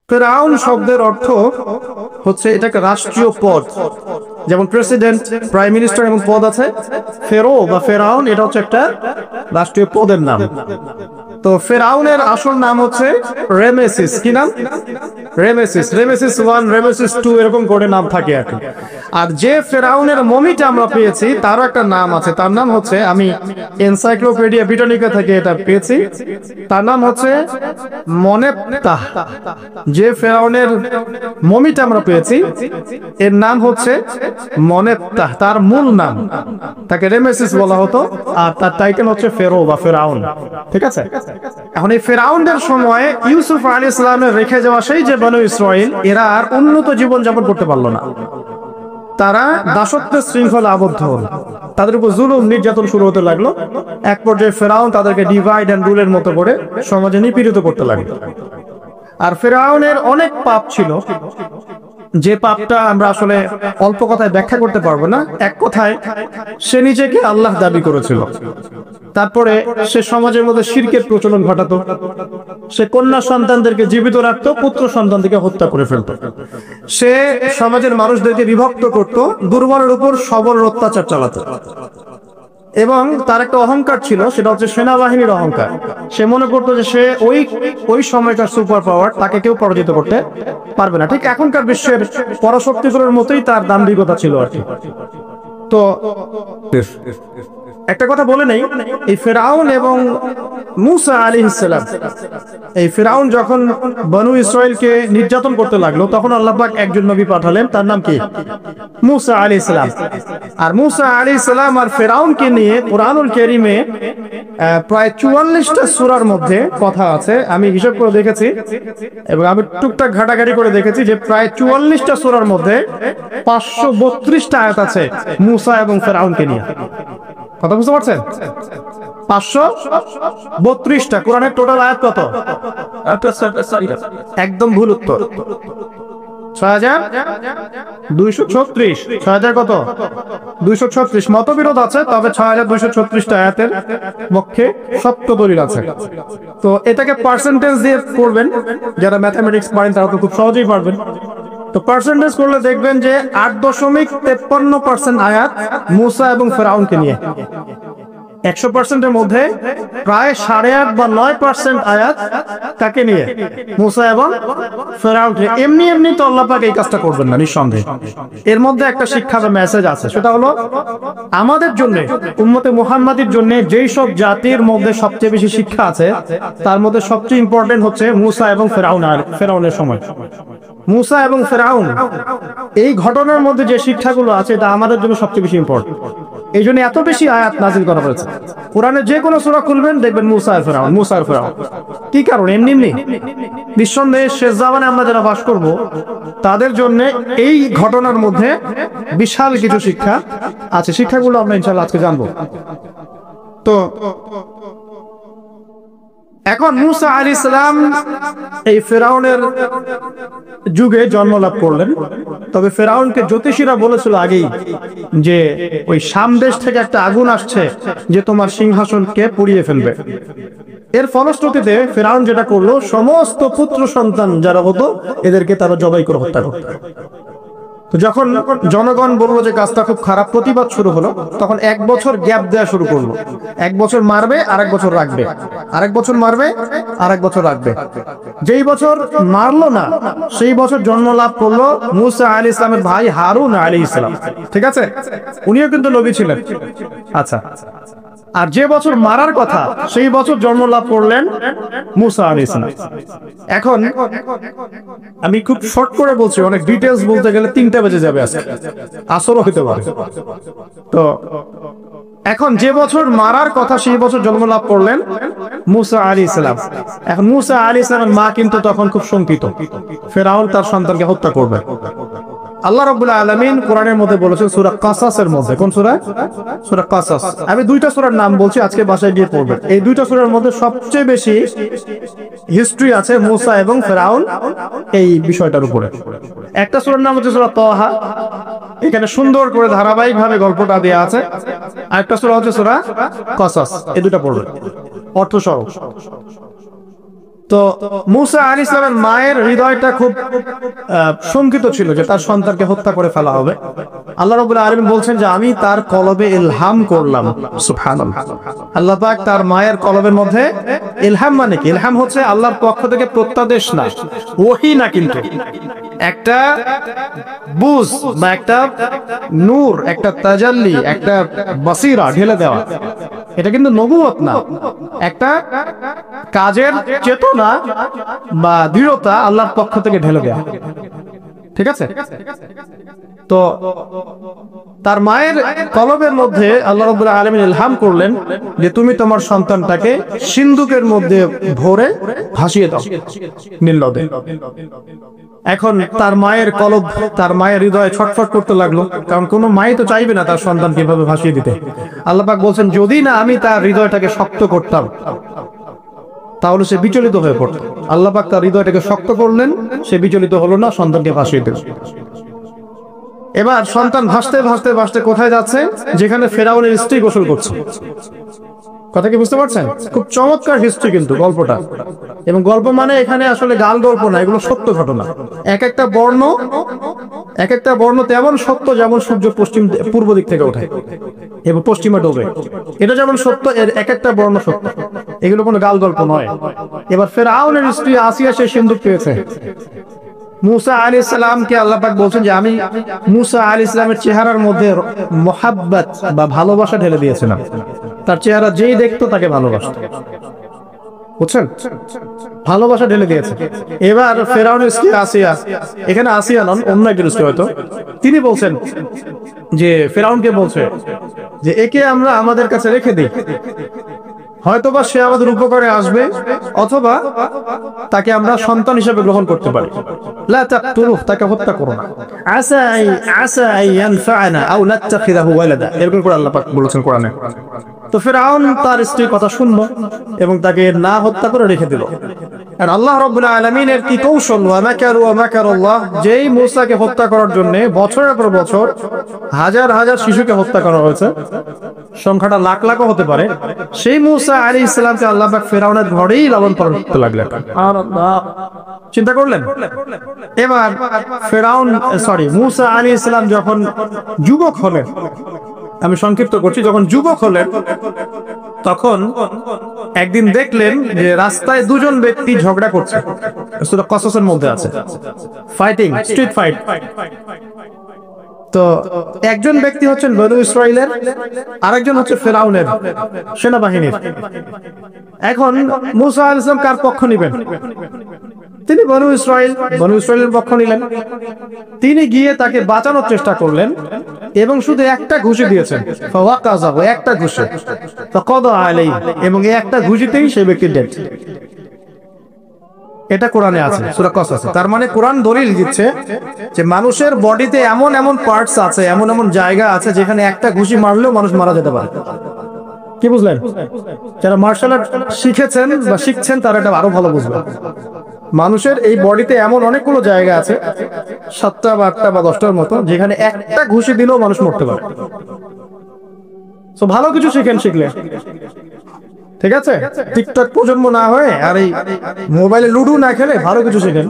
ফেরাউন শব্দের অর্থ হচ্ছে এটা একটা রাষ্ট্রীয় পদ, যেমন প্রেসিডেন্ট, প্রাইম মিনিস্টার এবং পদ আছে। ফেরো বা ফেরাউন এটা হচ্ছে একটা রাষ্ট্রীয় পদের নাম। তো ফেরাউনের আসল নাম হচ্ছে রেমেসিস। কি নাম? রেমেসিস। রেমেসিস 1, রেমেসিস 2 এরকম করে নাম থাকে আর কি। আর যে ফেরাউনের মমিটা আমরা পেয়েছি তারও একটা নাম আছে। তার নাম হচ্ছে, আমি এনসাইক্লোপিডিয়া ব্রিটানিকা থেকে এটা পেয়েছি, তার নাম হচ্ছে মনেপ্তাহ। যে ফেরাউনের মমিটা আমরা পেয়েছি এর নাম হচ্ছে মনেপ্তাহ। তার মূল নাম, তাকে রেমেসিস বলা হতো, আর তার টাইটেল হচ্ছে ফেরো বা ফেরাউন। ঠিক আছে। এখন এই ফেরাউনদের সময় ইউসুফ আলাইহিস সালামের রেখে যাওয়া সেই যে বনু ইসরাইল, এরা আর উন্নত জীবন যাপন করতে পারলো না। তারা দাসত্বের শৃঙ্খলা আবদ্ধ হলো, তাদের উপর জুলুম নির্যাতন শুরু হতে লাগলো। এক পর্যায়ে ফেরাউন তাদেরকে ডিভাইড এন্ড রুলের মতো করে সমাজে নিপীড়িত করতে লাগলো। আর ফেরাউনের অনেক পাপ ছিল, যে পাপটা আমরা আসলে অল্প কথায় ব্যাখ্যা করতে পারবো না। এক কথায়, সে নিজেকে আল্লাহ দাবি করেছিল। তারপরে সে সমাজের মধ্যে শিরকের প্রচলন ঘটাতো। সে কন্যা সন্তানদেরকে জীবিত রাখতো, পুত্র সন্তানদেরকে হত্যা করে ফেলতো। সে সমাজের মানুষদেরকে বিভক্ত করত, দুর্বলের উপর সবলের অত্যাচার চালাতো। এবং তার একটা অহংকার ছিল, সেটা হচ্ছে সেনাবাহিনীর অহংকার। সে মনে করতো যে সে ওই সময়কার সুপার পাওয়ার, তাকে কেউ পরাজিত করতে পারবে না। ঠিক এখনকার বিশ্বের পরাশক্তিগুলোর মতোই তার দাম্ভিকতা ছিল আর কি। তো একটা কথা বলে নেই, এই ফেরাউন এবং মূসা আলাইহিস সালাম, এই ফেরাউন যখন বনু ইসরাইলকে নির্যাতন করতে লাগলো, তখন আল্লাহ পাক একজন নবী পাঠালেন, তার নাম কি? মূসা আলাইহিস সালাম। আর মূসা আলাইহিস সালাম আর ফেরাউনকে নিয়ে কুরআনুল কারীমে প্রায় 44টা সূরার মধ্যে কথা আছে। আমি হিসাব করে দেখেছি এবং আমি টুকটাক ঘাটাঘাটি করে দেখেছি যে প্রায় 44টা সূরার মধ্যে 532টা আয়াত আছে মূসা এবং ফেরাউনকে নিয়ে। কথা বুঝতে পারছেন? 532টা। কোরআনের টোটাল আয়াত কত? একদম ভুল উত্তর, 6236। 6000 কত? 236। মতবিরোধ আছে, তবে 6236টা আয়াতের পক্ষে সত্য দলিল আছে। তো এটাকে পার্সেন্টেজ দিয়ে করবেন, যারা ম্যাথমেটিক্স পারেন তারা তো খুব সহজেই পারবেন। তো পার্সেন্টেজ করলে দেখবেন যে 8.53% আয়াত মূসা এবং ফেরাউনকে নিয়ে। 100%-এর মধ্যে প্রায় 8.5 বা 9% আয়াত কাকে নিয়ে? মূসা এবং ফেরাউনকে। এমনি এমনি তো আল্লাহ পাক এই কাজটা করবেন না, নিঃসন্দেহে। এর মধ্যে একটা শিক্ষা বা মেসেজ আছে, সেটা হলো আমাদের জন্য, উম্মতে মুহাম্মাদির জন্য যেই সব জাতির মধ্যে সবচেয়ে বেশি শিক্ষা আছে, তার মধ্যে সবচেয়ে ইম্পর্টেন্ট হচ্ছে মূসা এবং ফেরাউন। আর ফেরাউনের সময় মূসা এবং ফেরাউন, এই ঘটনার মধ্যে যে শিক্ষাগুলো আছে এটা আমাদের জন্য সবচেয়ে বেশি ইম্পর্টেন্ট। এই জন্য এত বেশি আয়াত নাযিল করা হয়েছে। কোরআনে যে কোনো সূরা খুলবেন দেখবেন মূসা আর ফেরাউন, মূসা আর ফেরাউন। কি কারণ? এমনি এমনি। নিঃসন্দেহে শেষ জামানে আমরা যারা বাস করব তাদের জন্য এই ঘটনার মধ্যে বিশাল কিছু শিক্ষা আছে। শিক্ষাগুলো আমরা ইনশাআল্লাহ আজকে জানবো। তো এখন মূসা আলাইহিস সালাম এই ফেরাউনের যুগে জন্ম লাভ করলেন। তবে ফেরাউনকে জ্যোতিষীরা বলেছিল আগেই যে ওই শাম দেশ থেকে একটা আগুন আসছে যে তোমার সিংহাসনকে পুড়িয়ে ফেলবে। এর ফলশ্রুতিতে ফেরাউন যেটা করলো, সমস্ত পুত্র সন্তান যারা হতো এদেরকে তারা জবাই করে হত্যা করত। তো যখন জনগণ বললো যে কাজটা খুব খারাপ, প্রতিবাদ শুরু হলো, তখন 1 বছর গ্যাপ দেওয়া শুরু করলো। 1 বছর মারবে, আরেক বছর রাখবে, আরেক বছর মারবে, আরেক বছর রাখবে। যেই বছর মারলো না সেই বছর জন্ম লাভ করলো মূসা আলাইহিস সালামের ভাই হারুন আলাইহিস সালাম। ঠিক আছে, উনিও কিন্তু নবী ছিলেন। আচ্ছা, আর যে বছর মারার কথা সেই বছর জন্ম লাভ করলেন মূসা আলাইহিস সালাম। এখন আমি খুব শর্ট করে বলছি, অনেক ডিটেইলস বলতে গেলে 3টা বেজে যাবে, আজকে আসরও হতে পারে। তো এখন যে বছর মারার কথা সেই বছর জন্ম লাভ করলেন মূসা আলাইহিস সালাম। এখন মূসা আলাইহিস সালামের মা কিন্তু তখন খুব শঙ্কিত, ফেরাউন তার সন্তানকে হত্যা করবে। আল্লাহ রাব্বুল আলামিন কোরআনের মধ্যে বলেছেন সূরা কাসাসের মধ্যে। কোন সূরা? সূরা কাসাস। আমি 2টা সূরার নাম বলছি, আজকে বাসায় গিয়ে পড়বেন। এই 2টা সূরার মধ্যে সবচেয়ে বেশি হিস্ট্রি আছে মূসা এবং ফেরাউন এই বিষয়টার উপরে। একটা সূরার নাম হচ্ছে সূরা তাহা, এখানে সুন্দর করে ধারাবাহিকভাবে গল্পটা দেয়া আছে। আর একটা সূরা হচ্ছে সূরা কাসাস। এই 2টা পড়বেন অর্থ সহ। তো মুসা আলাইহিস সালামের মায়ের হৃদয়টা খুব শঙ্কিত ছিল যে তার সন্তানকে হত্যা করে ফেলা হবে। আল্লাহ রাব্বুল আলামিন বলছেন যে আমি তার কলবে ইলহাম করলাম। সুবহানাল্লাহ। আল্লাহ পাক তার মায়ের কলবের মধ্যে ইলহাম, মানে কি ইলহাম হচ্ছে আল্লাহর পক্ষ থেকে প্রত্যাদেশ না, ওহী না, কিন্তু একটা বুঝ বা একটা নূর, একটা তাজাল্লি, একটা বাসিরা ঢেলে দেওয়া। এটা কিন্তু নবুয়ত না, একটা কাজের চেতনা বা দৃঢ়তা আল্লাহর পক্ষ থেকে ঢেলে দেওয়া। ঠিক আছে? তো তার মায়ের কলবের মধ্যে আল্লাহ রাব্বুল আলামিন ইলহাম করলেন যে তুমি তোমার সন্তানটাকে সিন্ধুকের মধ্যে ভরে ভাসিয়ে দাও নীল নদে। এখন তার মায়ের কলব, তার মায়ের হৃদয় ছটফট করতে লাগলো, কারণ কোনো মাই তো চাইবে না তার সন্তান কিভাবে ভাসিয়ে দিতে। আল্লাহ পাক বলছেন যদি না আমি তার হৃদয়টাকে শক্ত করতাম তাহলে সে বিচলিত হয়ে পড়ত। আল্লাহ পাক তার হৃদয়টাকে শক্ত করলেন, সে বিচলিত হলো না, সন্তানকে ভাসিয়ে দিল। এবার সন্তান ভাসতে ভাসতে ভাসতে কোথায় যাচ্ছে? যেখানে ফেরাউনের স্ত্রী গোসল করছে। কথা কি বুঝতে পারছেন? খুব চমৎকার হিস্ট্রি কিন্তু গল্পটা, এবং গল্প মানে এখানে আসলে গাল গল্প না, এগুলো সত্য ঘটনা। এক একটা বর্ণ তেমন সত্য যেমন সূর্য পূর্ব দিক থেকে ওঠে এবং পশ্চিমে ডোবে, এটা যেমন সত্য, এর এক একটা বর্ণ সত্য, এগুলো কোনো গাল গল্প নয়। এবার ফেরাউনের স্ত্রী আসিয়া সে সিন্ধুক পেয়েছে। মুসা আলাইহিস সালামকে আল্লাহ পাক বলছেন যে আমি মুসা আলাইহিস সালামের চেহারার মধ্যে মোহাব্বত বা ভালোবাসা ঢেলে দিয়েছিলাম। তার চেহারা যেই দেখতো তাকে ভালোবাসতো, বুঝছেন? ভালোবাসা ঢেলে দিয়েছে। এবার ফেরাউনের স্ত্রী আসিয়া, এখানে আসিয়া নন, অন্য একজন স্ত্রী হয়তো, তিনি বলছেন যে ফেরাউনকে বলছে যে একে আমরা আমাদের কাছে রেখে দিই, হয়তোবা সে আমাদের উপকারে আসবে, অথবা তাকে আমরা সন্তান হিসেবে গ্রহণ করতে পারি। লা তাকতুলুহু, তাকে হত্যা করো না। আসা ইয়ানফা'না আও নাত্তাখিযাহু ওয়ালাদা, এরকম করে আল্লাহ পাক বলেছেন কোরআনে। তো ফিরআউন তার স্ত্রীর কথা শুনলো এবং তাকে না হত্যা করে রেখে দিল। আর আল্লাহ রাব্বুল আলামিনের কি কৌশল! ওয়া মাকারু ওয়া মাকারাল্লাহ, যেই মূসাকে হত্যা করার জন্য বছরের পর বছর হাজার হাজার শিশুকে হত্যা করা হয়েছে, সংখ্যাটা লাখ লাখও হতে পারে, সেই মূসা আলাইহিস সালামকে আল্লাহ পাক ফিরআউনের ঘরেই লালন পালন করতে লাগলেন। সুবহানাল্লাহ, চিন্তা করলেন? এবার মূসা আলাইহিস সালাম যখন যুবক হলেন, আমি সংক্ষিপ্ত করছি, যখন যুবক হলেন তখন একদিন দেখলেন যে রাস্তায় দুজন ব্যক্তি ঝগড়া করছে। সূরা কসসের মধ্যে আছে ফাইটিং, স্ট্রিট ফাইট। তো একজন ব্যক্তি হচ্ছেন বনু ইসরাইলের, আরেকজন হচ্ছে ফিরআউনের সেনাবাহিনীর। এখন মূসা আলাইহিস সালাম কার পক্ষ নেবেন? তিনি বনু ইসরাইলের পক্ষ নিলেন। তিনি গিয়ে তাকে বাঁচানোর চেষ্টা করলেন এবং শুধু একটা ঘুষি দিয়েছেন, ফাওয়াকাযাহু, একটা ঘুষি, ফাকাদা আলাইহি, এবং এই একটা ঘুষিতেই সেই ব্যক্তি ডেড। এটা কোরআনে আছে সূরা কসসে। তার মানে কোরআন দলিল দিচ্ছে যে মানুষের বডিতে এমন এমন পার্টস আছে, এমন এমন জায়গা আছে যেখানে একটা ঘুষি মারলেও মানুষ মারা যেতে পারে। কি বুঝলেন? যারা মার্শাল আর্ট শিখেছেন বা শিখছেন তারা এটা আরো ভালো বুঝবেন। মানুষের এই বডিতে এমন অনেকগুলো জায়গা আছে, 7টা বা 8টা বা 10টার মতো, যেখানে একটা ঘুষি দিলেও মানুষ মরতে পারে। তো ভালো কিছু শিখলে, ঠিক আছে? টিকটক প্রজন্ম না হয়ে আর এই মোবাইলে লুডু না খেলে ভালো কিছু শিখেন,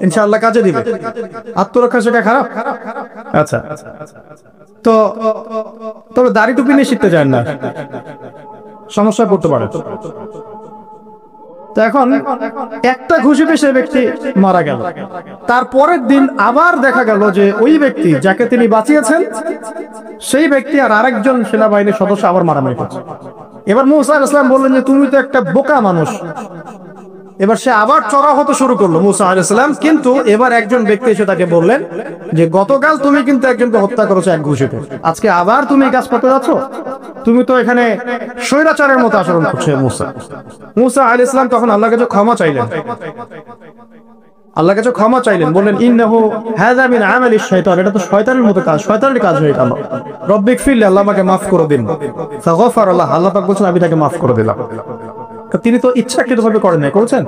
ইনশাআল্লাহ কাজে দিবে। আত্মরক্ষা শেখা খারাপ? আচ্ছা, তো তবে দাড়ি টুপি নিয়ে শিখতে চান না, সমস্যা করতে পারে। তো এখন একটা ঘুষিতে সে ব্যক্তি মারা গেল। তারপরের দিন আবার দেখা গেল যে ওই ব্যক্তি যাকে তিনি বাঁচিয়েছেন সেই ব্যক্তি আর আরেকজন সেনাবাহিনীর সদস্য আবার মারামারি করছে। এবার মূসা আলাইহিস সালাম বললেন যে তুমি তো একটা বোকা মানুষ। এবার সে আবার চড়াও হতে শুরু করলো মূসা আলাইহিস সালাম, কিন্তু এবার একজন ব্যক্তি এসে তাকে বললেন যে গতকাল তুমি কিন্তু একজনকে হত্যা করেছো এক ঘুষিতে, আজকে আবার তুমি এই কাজ করতে যাচ্ছ? তুমি তো এখানে স্বৈরাচারের মতো আচরণ করছো। মূসা আলাইহিস সালাম তখন আল্লাহর কাছে ক্ষমা চাইলেন, বললেন ইন্নাহু হাযা মিন আমালিশ শাইতান, এটা তো শয়তানের মতো কাজ, শয়তানের কাজ হয়ে গেল। রব্বিগফিরলি, আল্লাহ আমাকে মাফ করে দিন। ফাগফার আল্লাহ, আল্লাহ পাক বলেন আমি তাকে মাফ করে দিলাম। তিনি তো ইচ্ছাকৃতভাবে করেন নাই, করেছেন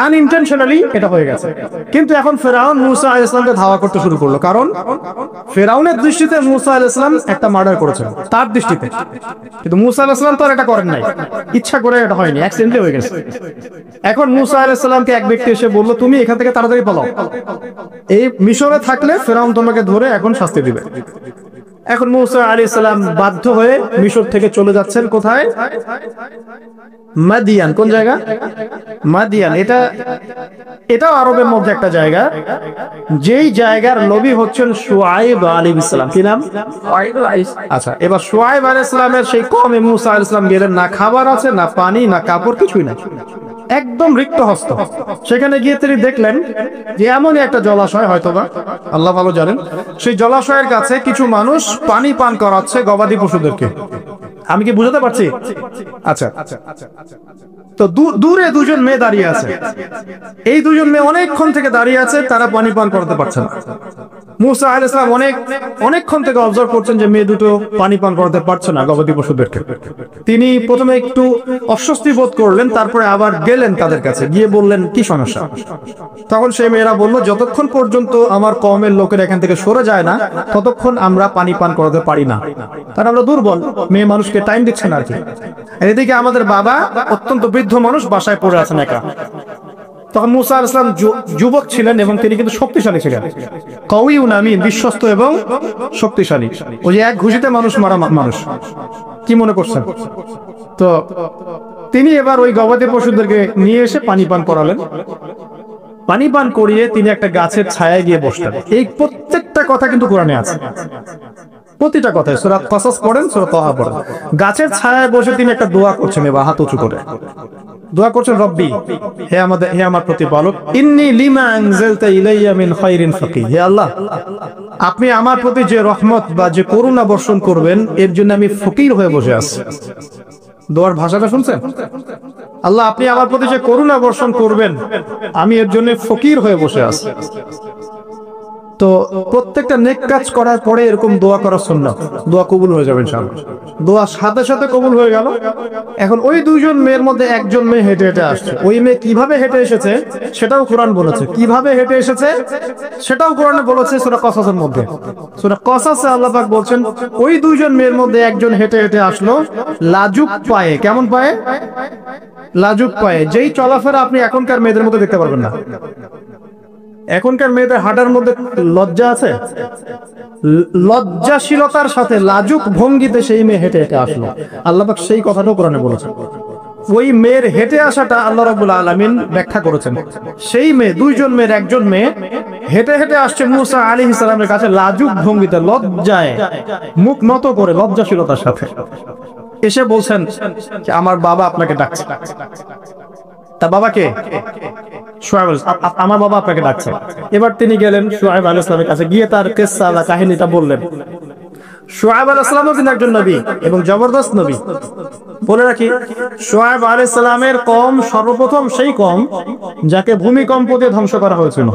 আনইনটেনশনালি, এটা হয়ে গেছে। কিন্তু এখন ফেরাউন মূসা আলাইহিস সালামকে ধাওয়া করতে শুরু করলো, কারণ ফেরাউনের দৃষ্টিতে মূসা আলাইহিস সালাম একটা মার্ডার করেছেন তার দৃষ্টিতে, কিন্তু মূসা আলাইহিস সালাম তো আর এটা করেন নাই, ইচ্ছা করে এটা হয়নি, অ্যাক্সিডেন্টলি হয়ে গেছে। এখন মূসা আলাইহিস সালামকে এক ব্যক্তি এসে বলল, তুমি এখান থেকে তাড়াতাড়ি পালাও, এই মিশরে থাকলে ফেরাউন তোমাকে ধরে এখন শাস্তি দিবে। এখন মূসা আলাইহিস সালাম বাধ্য হয়ে মিশর থেকে চলে যাচ্ছেন কোথায়? মাদিয়ান। কোন জায়গা? মাদিয়ান। এটাও আরবের মধ্যে একটা জায়গা, যেই জায়গার নবী হচ্ছেন শুআয়ব আলাইহিস সালাম। কি নাম? আচ্ছা, এবার শুআয়ব আলাইহিস সালামের সেই কওমে মূসা আলাইহিস সালাম গেলেন, না খাবার আছে, না পানি, না কাপড়, কিছুই না, একদম রিক্ত হস্ত। সেখানে গিয়ে তিনি দেখলেন যে এমনই একটা জলাশয়, হয়তোবা আল্লাহ ভালো জানেন, সেই জলাশয়ের কাছে কিছু মানুষ পানি পান করাচ্ছে গবাদি পশুদেরকে। আমি কি বুঝাতে পারছি? আচ্ছা, তো দূরে দুজন মেয়ে দাঁড়িয়ে আছে, এই দুজন মেয়ে অনেকক্ষণ থেকে দাঁড়িয়ে আছে, তারা পানি পান করতে পারছে না। মূসা আলাইহিস সালাম অনেকক্ষণ থেকে অবজার্ভ করছেন যে মেয়ে দুটো পানি পান করতে পারছে না গবাদি পশুদেরকে। তিনি প্রথমে একটু অস্বস্তি বোধ করলেন, তারপরে আবার গেলেন তাদের কাছে, গিয়ে বললেন কি সমস্যা। তখন সেই মেয়েরা বলল, যতক্ষণ পর্যন্ত আমার কওমের লোকের এখান থেকে সরে যায় না, ততক্ষণ আমরা পানি পান করতে পারি না, কারণ আমরা দুর্বল, মেয়ে মানুষকে টাইম দিচ্ছে না আর কি। এদিকে আমাদের বাবা অত্যন্ত বৃদ্ধ মানুষ, বাসায় পড়ে আছেন একা। তখন মূসা আলাইহিস সালাম যুবক ছিলেন এবং তিনি কিন্তু শক্তিশালী ছিলেন, কওয়িউন আমিন, বিশ্বস্ত এবং শক্তিশালী। ওই যে এক ঘুষিতে মানুষ মারা মানুষ, কি মনে করছেন? তো তিনি এবার ওই গবাদি পশুদেরকে নিয়ে এসে পানি পান করালেন। পানি পান করিয়ে তিনি একটা গাছের ছায়ায় গিয়ে বসলেন। এই প্রত্যেকটা কথা কিন্তু কোরআনে আছে, প্রতিটা কথায়। সূরা কাসাস পড়েন, সূরা তাহা পড়েন। গাছের ছায়ায় বসে তিনি একটা দোয়া করছেন, এবার হাত উঁচু করে দোয়া করছেন, রব্বি, হে আমার প্রতিপালক, ইন্নী লিমা আনজালতা ইলাইয়া মিন খায়রিন ফাকিহ। হে আল্লাহ, আপনি আমার প্রতি যে রহমত বা যে করুণা বর্ষণ করবেন, এর জন্য আমি ফকির হয়ে বসে আছি। দোয়ার ভাষাটা শুনছেন? আল্লাহ, আপনি আমার প্রতি যে করুণা বর্ষণ করবেন, আমি এর জন্য ফকির হয়ে বসে আছি। তো প্রত্যেকটা নেক কাজ করার পরে এরকম দোয়া করা সুন্নাত, দোয়া কবুল হয়ে যাবে ইনশাআল্লাহ। দোয়া সাথে সাথে কবুল হয়ে গেল। এখন ওই দুইজন মেয়ের মধ্যে একজন মেয়ে হেঁটে হেঁটে আসছে। ওই মেয়ে কিভাবে হেঁটে এসেছে সেটাও কোরআন বলেছে, কিভাবে হেঁটে এসেছে সেটাও কোরআনে বলেছে সূরা কসাসের মধ্যে। সূরা কসাসে আল্লাহ পাক বলছেন, ওই দুইজন মেয়ের মধ্যে একজন হেঁটে হেঁটে আসলো লাজুক পায়ে। কেমন পায়ে? লাজুক পায়ে। যেই চলাফেরা আপনি এখনকার মেয়েদের মধ্যে দেখতে পারবেন না। এখনকার মেয়েদের হাঁটার মধ্যে লজ্জা আছে, লজ্জাশীলতার সাথে লাজুক ভঙ্গিতে সেই মেয়ে হেঁটে হেঁটে আসলো। আল্লাহ পাক সেই কথাটাও কোরআনে বলেছেন। ওই মেয়ের হেঁটে আসাটা আল্লাহ রাব্বুল আলামিন ব্যাখ্যা করেছেন। সেই মেয়ে, দুইজন মেয়ের একজন মেয়ে হেঁটে হেঁটে আসছে মূসা আলাইহিস সালামের কাছে লাজুক ভঙ্গিতে, লজ্জায় মুখ নত করে, লজ্জাশীলতার সাথে এসে বলছেন যে আমার বাবা আপনাকে ডাকছে। তা বাবাকে? শুআয়ব, আমার বাবা আপনাকে ডাকছে। এবার তিনি গেলেন শুআয়ব আলাইহিস সালামের কাছে, গিয়ে তার কিসসা বা কাহিনীটা বললেন। শুআয়ব আলাইহিস সালামও কিন্তু একজন নবী এবং জবরদস্ত নবী। বলে রাখি, শুআয়ব আলাইহিস সালামের কওম সর্বপ্রথম সেই কওম যাকে ভূমিকম্প দিয়ে ধ্বংস করা হয়েছিল।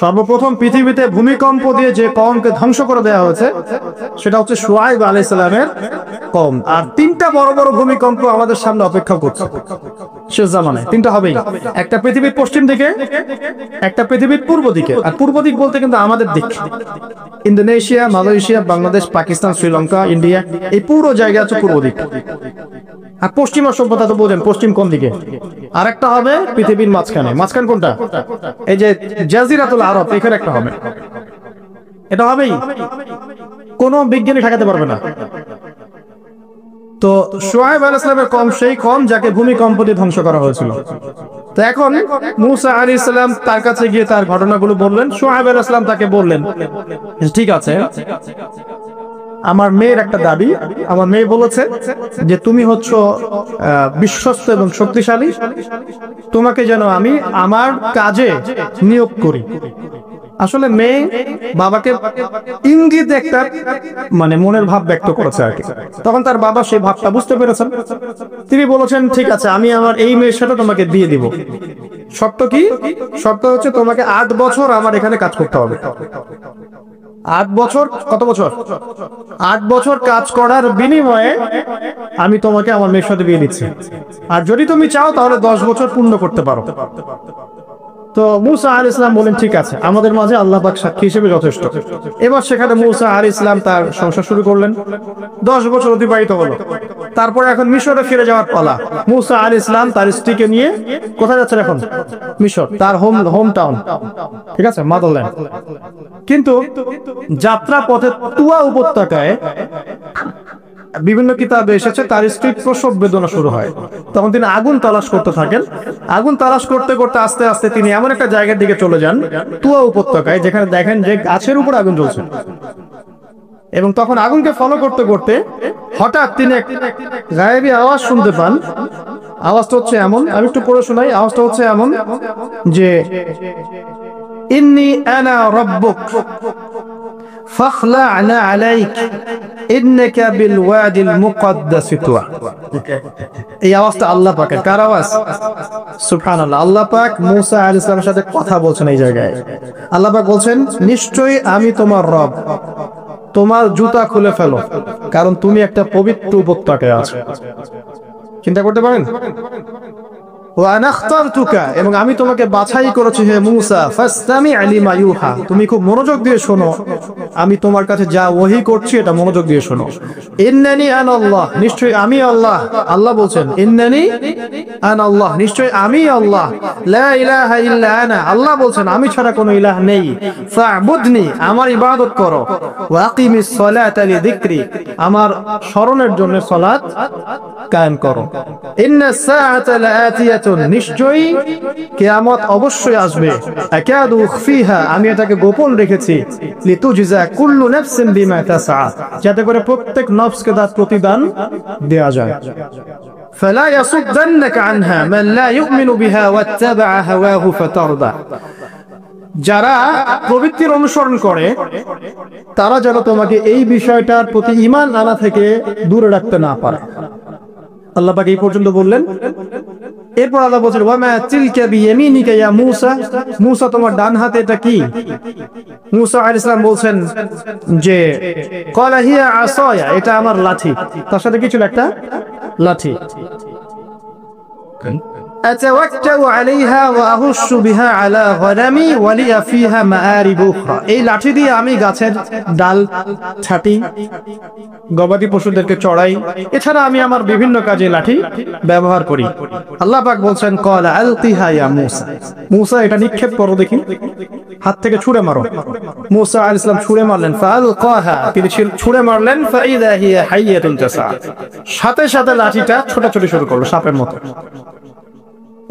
সর্বপ্রথম পৃথিবীতে ভূমিকম্প দিয়ে যে কওমকে ধ্বংস করে দেওয়া হয়েছে সেটা হচ্ছে শুআয়ব আলাইহিস সালামের কওম। আর তিনটা বড় বড় ভূমিকম্প আমাদের সামনে অপেক্ষা করছে শেষ জামানায়। তিনটা হবেই, একটা পৃথিবীর পশ্চিম দিকে, একটা পৃথিবীর পূর্ব দিকে। আর পূর্ব দিক বলতে কিন্তু আমাদের দিক, Indonesia, Malaysia, Bangladesh, Pakistan, Sri Lanka, India, এই পুরো জায়গা হচ্ছে পূর্ব দিক। আর পশ্চিমা সভ্যতা তো বোঝেন, পশ্চিম কোন দিকে। আর একটা হবে পৃথিবীর মাঝখানে। মাঝখান কোনটা? এই যে জাজিরাতুল আরব, এখানে একটা হবে। এটা হবেই, কোনো বিজ্ঞানী ঠেকাতে পারবে না। তো শুআয়ব আলাইহিস সালামের কওম সেই কওম যাকে ভূমিকম্প দিয়ে ধ্বংস করা হয়েছিল। তো এখন মূসা আলাইহিস সালাম তার কাছে গিয়ে তার ঘটনাগুলো বললেন। শুআয়ব আলাইহিস সালাম তাকে বললেন, ঠিক আছে, আমার মেয়ের একটা দাবি। আমার মেয়ে বলেছে যে তুমি হচ্ছ বিশ্বস্ত এবং শক্তিশালী, তোমাকে যেন আমি আমার কাজে নিয়োগ করি। আসলে মেয়ে বাবাকে ইঙ্গিত একটা মানে মনের ভাব ব্যক্ত করেছে আর কি। তখন তার বাবা সেই ভাবটা বুঝতে পেরেছেন। তিনি বলেছেন, ঠিক আছে, আমি আমার এই মেয়ের সাথে তোমাকে বিয়ে দিব। শর্ত কি? শর্ত হচ্ছে তোমাকে 8 বছর আমার এখানে কাজ করতে হবে। 8 বছর, কত বছর? 8 বছর কাজ করার বিনিময়ে আমি তোমাকে আমার মেয়ের সাথে বিয়ে দিচ্ছি, আর যদি তুমি চাও তাহলে 10 বছর পূর্ণ করতে পারো। তো মুসা আলাইহিস সালাম বলেন ঠিক আছে, আমাদের মাঝে আল্লাহ পাক সাক্ষী হিসেবে যথেষ্ট। এবার সেখানে মুসা আলাইহিস সালাম তার সংসার শুরু করলেন। 10 বছর অতিবাহিত হলো, তারপরে এখন মিশরে ফিরে যাওয়ার পালা। মুসা আলাইহিস সালাম তার স্ত্রীকে নিয়ে কোথায় যাচ্ছেন এখন? মিশর, তার হোম টাউন, ঠিক আছে, মাদারল্যান্ড। কিন্তু যাত্রা পথে তুয়া উপত্যকায় বিভিন্ন কিতাবে এসেছে তার স্ত্রীর প্রসব বেদনা শুরু হয়। তখন তিনি আগুন তালাশ করতে থাকেন। আগুন তালাশ করতে করতে আস্তে আস্তে তিনি এমন একটা জায়গার দিকে চলে যান, তুয়া উপত্যকায়, যেখানে দেখেন যে গাছের উপর আগুন জ্বলছে। এবং তখন আগুনকে ফলো করতে করতে হঠাৎ তিনি এক গায়েবী আওয়াজ শুনতে পান। আওয়াজটা হচ্ছে এমন, আমি একটু পড়ে শোনাই। আওয়াজটা হচ্ছে এমন যে ইন্নী আনা রাব্বুক ফাখলা'না আলাইক ইন্নাকা বিল ওয়াদিল মুকদ্দাস তুয়া। এই আওয়াজটা আল্লাহ পাকের। কার আওয়াজ? সুবহানাল্লাহ। আল্লাহ পাক মুসা আলাইহিস সালামের সাথে কথা বলছেন এই জায়গায়। আল্লাহ পাক বলছেন, নিশ্চয়ই আমি তোমার রব, তোমার জুতা খুলে ফেলো, কারণ তুমি একটা পবিত্র উপত্যকায় আছো। চিন্তা করতে পারেন? এবং আমি তোমাকে বাছাই করেছি হে মূসা, ফাসতামি' লিমা ইউহা, তুমি খুব মনোযোগ দিয়ে শোনো, আমি তোমার কাছে যা ওহী করছি এটা মনোযোগ দিয়ে শোনো। ইন্নানি আনাল্লাহ, নিশ্চয়ই আমি আল্লাহ। আল্লাহ বলছেন ইন্নানি আনাল্লাহ, নিশ্চয়ই আমি আল্লাহ। লা ইলাহা ইল্লা আনা, আল্লাহ বলছেন আমি ছাড়া কোনো ইলাহ নেই। ফা'বুদনি, আমার ইবাদত করো। ওয়া আকিমিস সালাতা লিযিকরি, আমার স্মরণের জন্য সালাত কায়েম করো। ইন্নাস সাআতা লাআতিয়াতুন, নিশ্চয়ই কিয়ামত অবশ্যই আসবে। আকাদু উখফিহা, আমি এটাকে গোপন রেখেছি। লিতুজজা কুল্লু নাফসিন বিমা তাসআ, যাতে করে প্রত্যেক নফসকে তার প্রতিদান দেয়া যায়। ফালা ইয়াসুদ্দান্নাকা আনহা মান লা ইউমিনু বিহা ওয়াত্তাবা'a হাওয়াহু ফাতারদা, যারা প্রবৃত্তির অনুসরণ করে তারা যেন তোমাকে এই বিষয়টার প্রতি ঈমান আনা থেকে দূরে রাখতে না পারে। আল্লাহ পাক এই পর্যন্ত বললেন। এরপর আল্লাহ বলছেন, ওয়া মা তিলকা বিয়ামিনিকা ইয়া মূসা, মূসা তোমার ডান হাতে এটা কি? মূসা আলাইহিস সালাম বলছেন যে ক্বালা হিয়া আসায়া, এটা আমার লাঠি। তার সাথে কি ছিল? একটা লাঠি। আতাওয়াক্কাউ আলাইহা ওয়া আহুশু বিহা আলা গনামি ওয়া লিয়া ফিহা মাআরিব উখরা, এই লাঠি দিয়ে আমি গাছের ডাল ছাঁটি, গবাদি পশুদেরকে চড়াই, এছাড়া আমি আমার বিভিন্ন কাজে লাঠি ব্যবহার করি। আল্লাহ পাক বলছেন, ক্বালা আলকিহা ইয়া মূসা, মূসা এটা নিক্ষেপ করো দেখি, হাত থেকে ছুঁড়ে মারো। মূসা আলাইহিস সালাম ছুঁড়ে মারলেন। ফাআলকাহা, তিনি ছুঁড়ে মারলেন। ফাইদা হিয়া হাইয়াতুন তাসা, সাথে সাথে লাঠিটা ছোটাছুটি শুরু করলো সাপের মতো।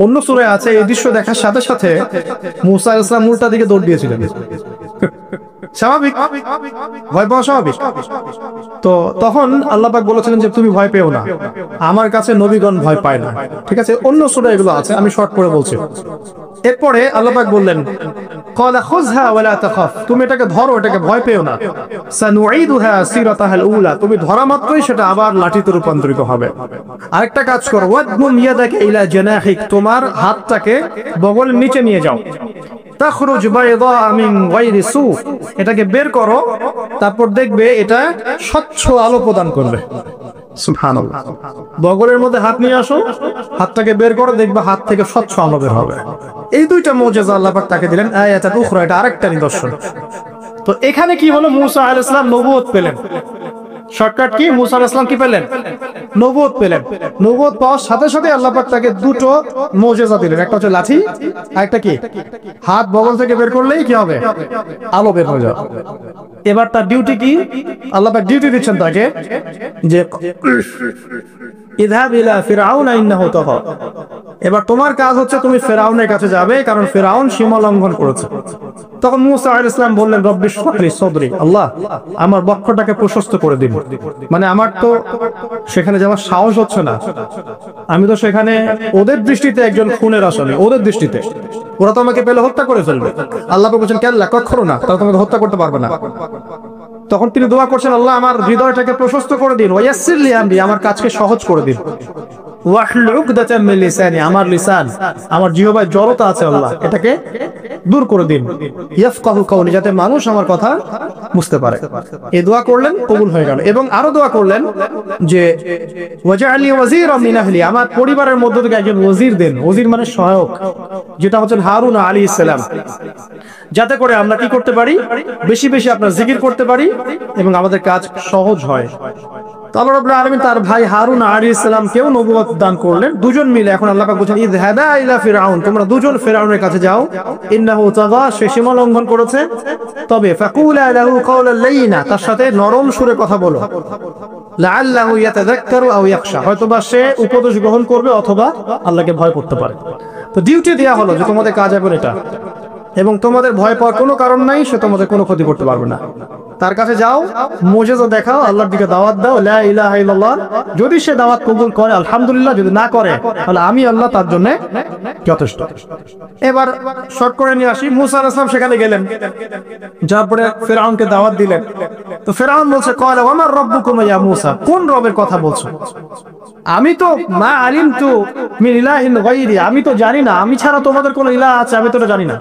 অন্য সূরায় আছে এই দৃশ্য দেখার সাথে সাথে মূসা আলাইহিস সালাম উল্টা দিকে দৌড় দিয়েছিলেন। স্বাভাবিক, ভয় পাওয়া স্বাভাবিক। তো তখন আল্লাহ পাক বলেছিলেন যে তুমি ভয় পেও না, আমার কাছে নবীগণ ভয় পায় না। ঠিক আছে, অন্য সূরায় এগুলো আছে, আমি শর্ট করে বলছি। এরপরে আল্লাহ পাক বললেন, ক্বালা খুযহা ওয়া লা তাখাফ, তুমি এটাকে ধরো, এটাকে ভয় পেও না। সানুঈদুহা সিরাতাহাল উলা, তুমি ধরা মাত্রই সেটা আবার লাঠিতে রূপান্তরিত হবে। আরেকটা কাজ করো, ওয়াদমুম ইয়াদাকা ইলা জানাহিক, তোমার হাতটাকে বগলের নিচে নিয়ে যাও। তাখরুজ বাইদা মিন গায়রি সু, এটাকে বের করো, তারপর দেখবে এটা স্বচ্ছ আলো প্রদান করবে। সুবহানাল্লাহ। বগলের মধ্যে হাত নিয়ে আসো, হাতটাকে বের করো, দেখবে হাত থেকে স্বচ্ছ আলো বের হবে। এই দুইটা মুজিজা আল্লাহ পাক তাকে দিলেন। আয়াতুল উখরা, এটা আরেকটা নিদর্শন। তো এখানে কি হলো? মূসা আলাইহিস সালাম নবুয়ত পেলেন। Shortcut key? মূসা আলাইহিস সালাম কি পেলেন? নবুয়ত পেলেন। নবুয়ত পাওয়ার সাথে সাথে আল্লাহ পাক তাকে দুটো মুজিজা দিলেন। একটা হচ্ছে লাঠি, আর একটা কি? হাত বগল থেকে বের করলেই কি হবে? আলো বের হয়ে যাবে। এবার তার ডিউটি কি? আল্লাহ পাক ডিউটি দিচ্ছেন তাকে যে ইযহাব ইলা ফিরআউনা ইন্নাহু তাগা, এবার তোমার কাজ হচ্ছে তুমি ফিরআউনের কাছে যাবে, কারণ ফিরআউন সীমা লঙ্ঘন করেছে। তখন মূসা আলাইহিস সালাম বললেন, রব্বি ইশরাহ লি সাদরি, আল্লাহ আমার বক্ষটাকে প্রশস্ত করে দিন। মানে আমার তো সেখানে যাওয়ার সাহস হচ্ছে না, আমি তো সেখানে ওদের দৃষ্টিতে একজন খুনের আসামি, ওদের দৃষ্টিতে ওরা তো আমাকে পেলে হত্যা করে ফেলবে। আল্লাহ বলছেন, কেল্লা, কখনো না, তারা তোমাকে হত্যা করতে পারবে না। তখন তিনি দোয়া করছেন, আল্লাহ আমার হৃদয়টাকে প্রশস্ত করে দিন, ওয়াইয়াসসির লি আমরি, আমার কাজকে সহজ করে দিন। ওয়াহলুল উকদাতাম মিন লিসানি, আমার লিসান, আমার জিহ্বায় জড়তা আছে আল্লাহ, এটাকে দূর করে দিন। ইয়াফকাহু কাওলি, যাতে মানুষ আমার কথা বুঝতে পারে। এই দোয়া করলেন, কবুল হয়ে গেল। এবং আরো দোয়া করলেন যে ওয়াজআলি ওয়াজিরাম মিন আহলি, আমার পরিবারের মধ্য থেকে একজন ওয়াজির দেন। ওয়াজির মানে সহায়ক, যেটা হচ্ছেন হারুন আলাইহিস সালাম, যাতে করে আমরা কি করতে পারি, বেশি বেশি আপনার জিকির করতে পারি এবং আমাদের কাজ সহজ হয়। আল্লাহ রাব্বুল আলামিন তার ভাই হারুন আলাইহিস সালামকেও নবুয়ত দান করলেন। দুজন মিলে এখন আল্লাহ পাক বলেন ইযহাবা ইলা ফিরআউন, তোমরা দুজন ফিরআউনের কাছে যাও, ইন্নাহু তাগা, সে সীমা লঙ্ঘন করেছে, তবে ফাকুলা লাহু কাওলাল লাইয়িনা, তার সাথে নরম সুরে কথা বলো, লাআল্লাহু ইয়াতাযাক্কারু আও ইয়াখশা, হয়তোবা সে উপদেশ গ্রহণ করবে অথবা আল্লাহকে ভয় করতে পারে। তো ডিউটি দেয়া হলো যে তোমাদের কাজ হবে এটা, এবং তোমাদের ভয় পাওয়ার কোনো কারণ নাই, সে তোমাদের কোনো ক্ষতি করতে পারবে না। তার কাছে যাও, মুজিজা দেখাও, আল্লাহর দিকে দাওয়াত দাও, লা ইলাহা ইল্লাল্লাহ। যদি সে দাওয়াত কবুল করে আলহামদুলিল্লাহ, যদি না করে তাহলে আমি আল্লাহ তার জন্য যথেষ্ট। এবার শর্ট করে নিয়ে আসি, মুসা আলাইহিস সালাম সেখানে গেলেন, যার পরে ফিরআউনকে দাওয়াত দিলেন। তো ফিরআউন বলছে ক্বালা ওয়া মা রাব্বুকুম ইয়া মুসা, কোন রবের কথা বলছো? আমি তো মা আলিমতু মিন ইলাহিন গায়রি, আমি তো জানি না, আমি ছাড়া তোমাদের কোন ইলাহ আছে আমি তো এটা জানি না।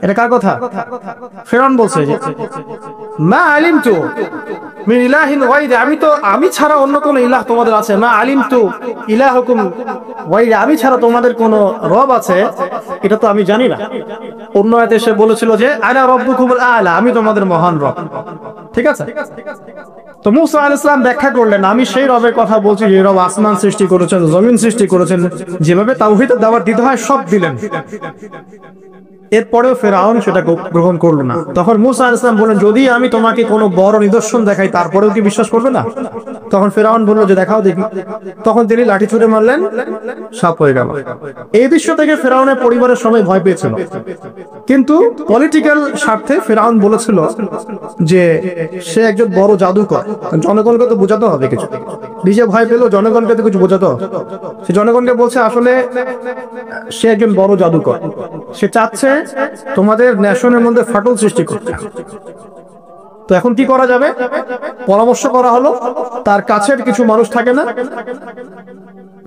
এটা কার কথা? ফিরআউন বলছে যে মা আলিমতু মিন ইলাহিন গায়রি, আমি ছাড়া অন্য কোন ইলাহ তোমাদের আছে, মা আলিমতু ইলাহুকুম গায়রি, আমি ছাড়া তোমাদের কোন রব আছে এটা তো আমি জানি না। অন্য আয়াতে সে বলেছিল যে আনা রাব্বুকুমুল আ'লা, আমি তোমাদের মহান রব। ঠিক আছে? তো মুসা আলাইহিস সালাম ব্যাখ্যা করলেন, আমি সেই রবের কথা বলছি যে রব আসমান সৃষ্টি করেছেন, জমিন সৃষ্টি করেছেন, যেভাবে তাওহীদের দাওয়াত দিতে হয় সব দিলেন। এরপরেও ফিরআউন সেটা গ্রহণ করলো না। তখন মুসা আলাইহিস সালাম বললেন, যদি আমি তোমাকে কোনো বড় নিদর্শন দেখাই তারপরেও কি বিশ্বাস করবে না? তখন ফিরআউন বলল যে দেখাও দেখি। তখন তিনি লাঠি ছুঁড়ে মারলেন, সাপ হয়ে গেল। এই দৃশ্য থেকে ফিরআউনের পরিবারের সবাই ভয় পেয়েছিল, কিন্তু পলিটিক্যাল স্বার্থে ফিরআউন বলেছিল যে সে একজন বড় জাদুকর, জনগণকে তো বোঝাতে হবে কিছু। নিজে ভয় পেল, জনগণকে তো কিছু বোঝাতে হবে। সে জনগণকে বলছে আসলে সে একজন বড় জাদুকর, সে চাচ্ছে তোমাদের ন্যাশনের মধ্যে ফাটল সৃষ্টি করতে। তো এখন কি করা যাবে? পরামর্শ করা হলো, তার কাছের কিছু মানুষ থাকে না,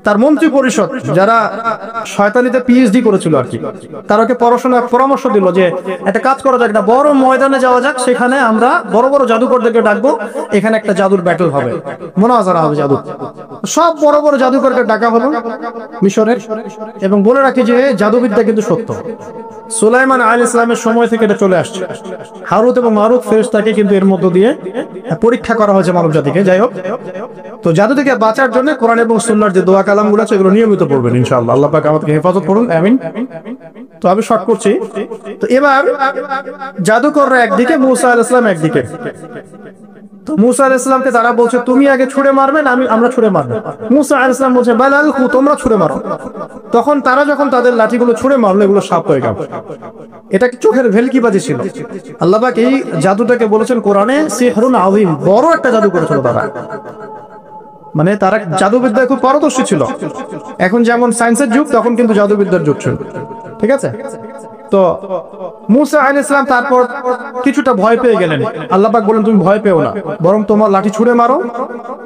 তার মন্ত্রী পরিষদ যারা শয়তানিতে পিএইচডি করেছিল আর কি, তারাকে পরামর্শ দিল যে একটা কাজ করা যাক, একটা বড় ময়দানে যাওয়া যাক, সেখানে আমরা বড় বড় জাদুকরদেরকে ডাকবো, এখানে একটা জাদুর ব্যাটল হবে, মুনাজারা হবে জাদু। সব বড় বড় জাদুকরকে ডাকা হলো মিশরের, এবং বলে রাখি যে জাদুবিদ্যা কিন্তু সত্য। সুলাইমান আলাইহিস সালামের সময় থেকে এটা চলে আসছে। হারুত এবং মারুত ফেরেশতাকে কিন্তু এর মধ্য দিয়ে পরীক্ষা করা হয়েছে মানব জাতিকে। যাই হোক, তো জাদু থেকে বাঁচার জন্য কোরআন এবং সুন্নাহর যে দোয়া কালামগুলো আছে এগুলো নিয়মিত পড়বেন ইনশাআল্লাহ। আল্লাহ পাক আমাদেরকে হেফাজত করুন, আমিন। তো আমি শর্ট করছি। তো এবার জাদুকররা একদিকে, মুসা আলাইহিস সালাম একদিকে। তো মুসা আলাইহিস সালামকে তারা বলছে তুমি আগে ছুঁড়ে মারবে না আমরা ছুঁড়ে মারবো। মুসা আলাইহিস সালাম বলছে বাল আলকু, তোমরা ছুঁড়ে মারো। তখন তারা যখন তাদের লাঠিগুলো ছুঁড়ে মারলো, এগুলো সাপ হয়ে গেল। এটা কি চোখের ভেলকিবাজি ছিল? আল্লাহ পাক এই জাদুটাকে বলেছেন কোরআনে সিহরুন আযীম, বড় একটা জাদু করেছিল তারা। মানে তারা জাদুবিদ্যায় খুব পারদর্শী ছিল। এখন যেমন সায়েন্সের যুগ, তখন কিন্তু জাদুবিদ্যার যুগ ছিল। ঠিক আছে? তো মুসা আলাইহিস সালাম তারপর কিছুটা ভয় পেয়ে গেলেন। আল্লাহ পাক বলেন তুমি ভয় পেও না, বরং তোমার লাঠি ছুঁড়ে মারো,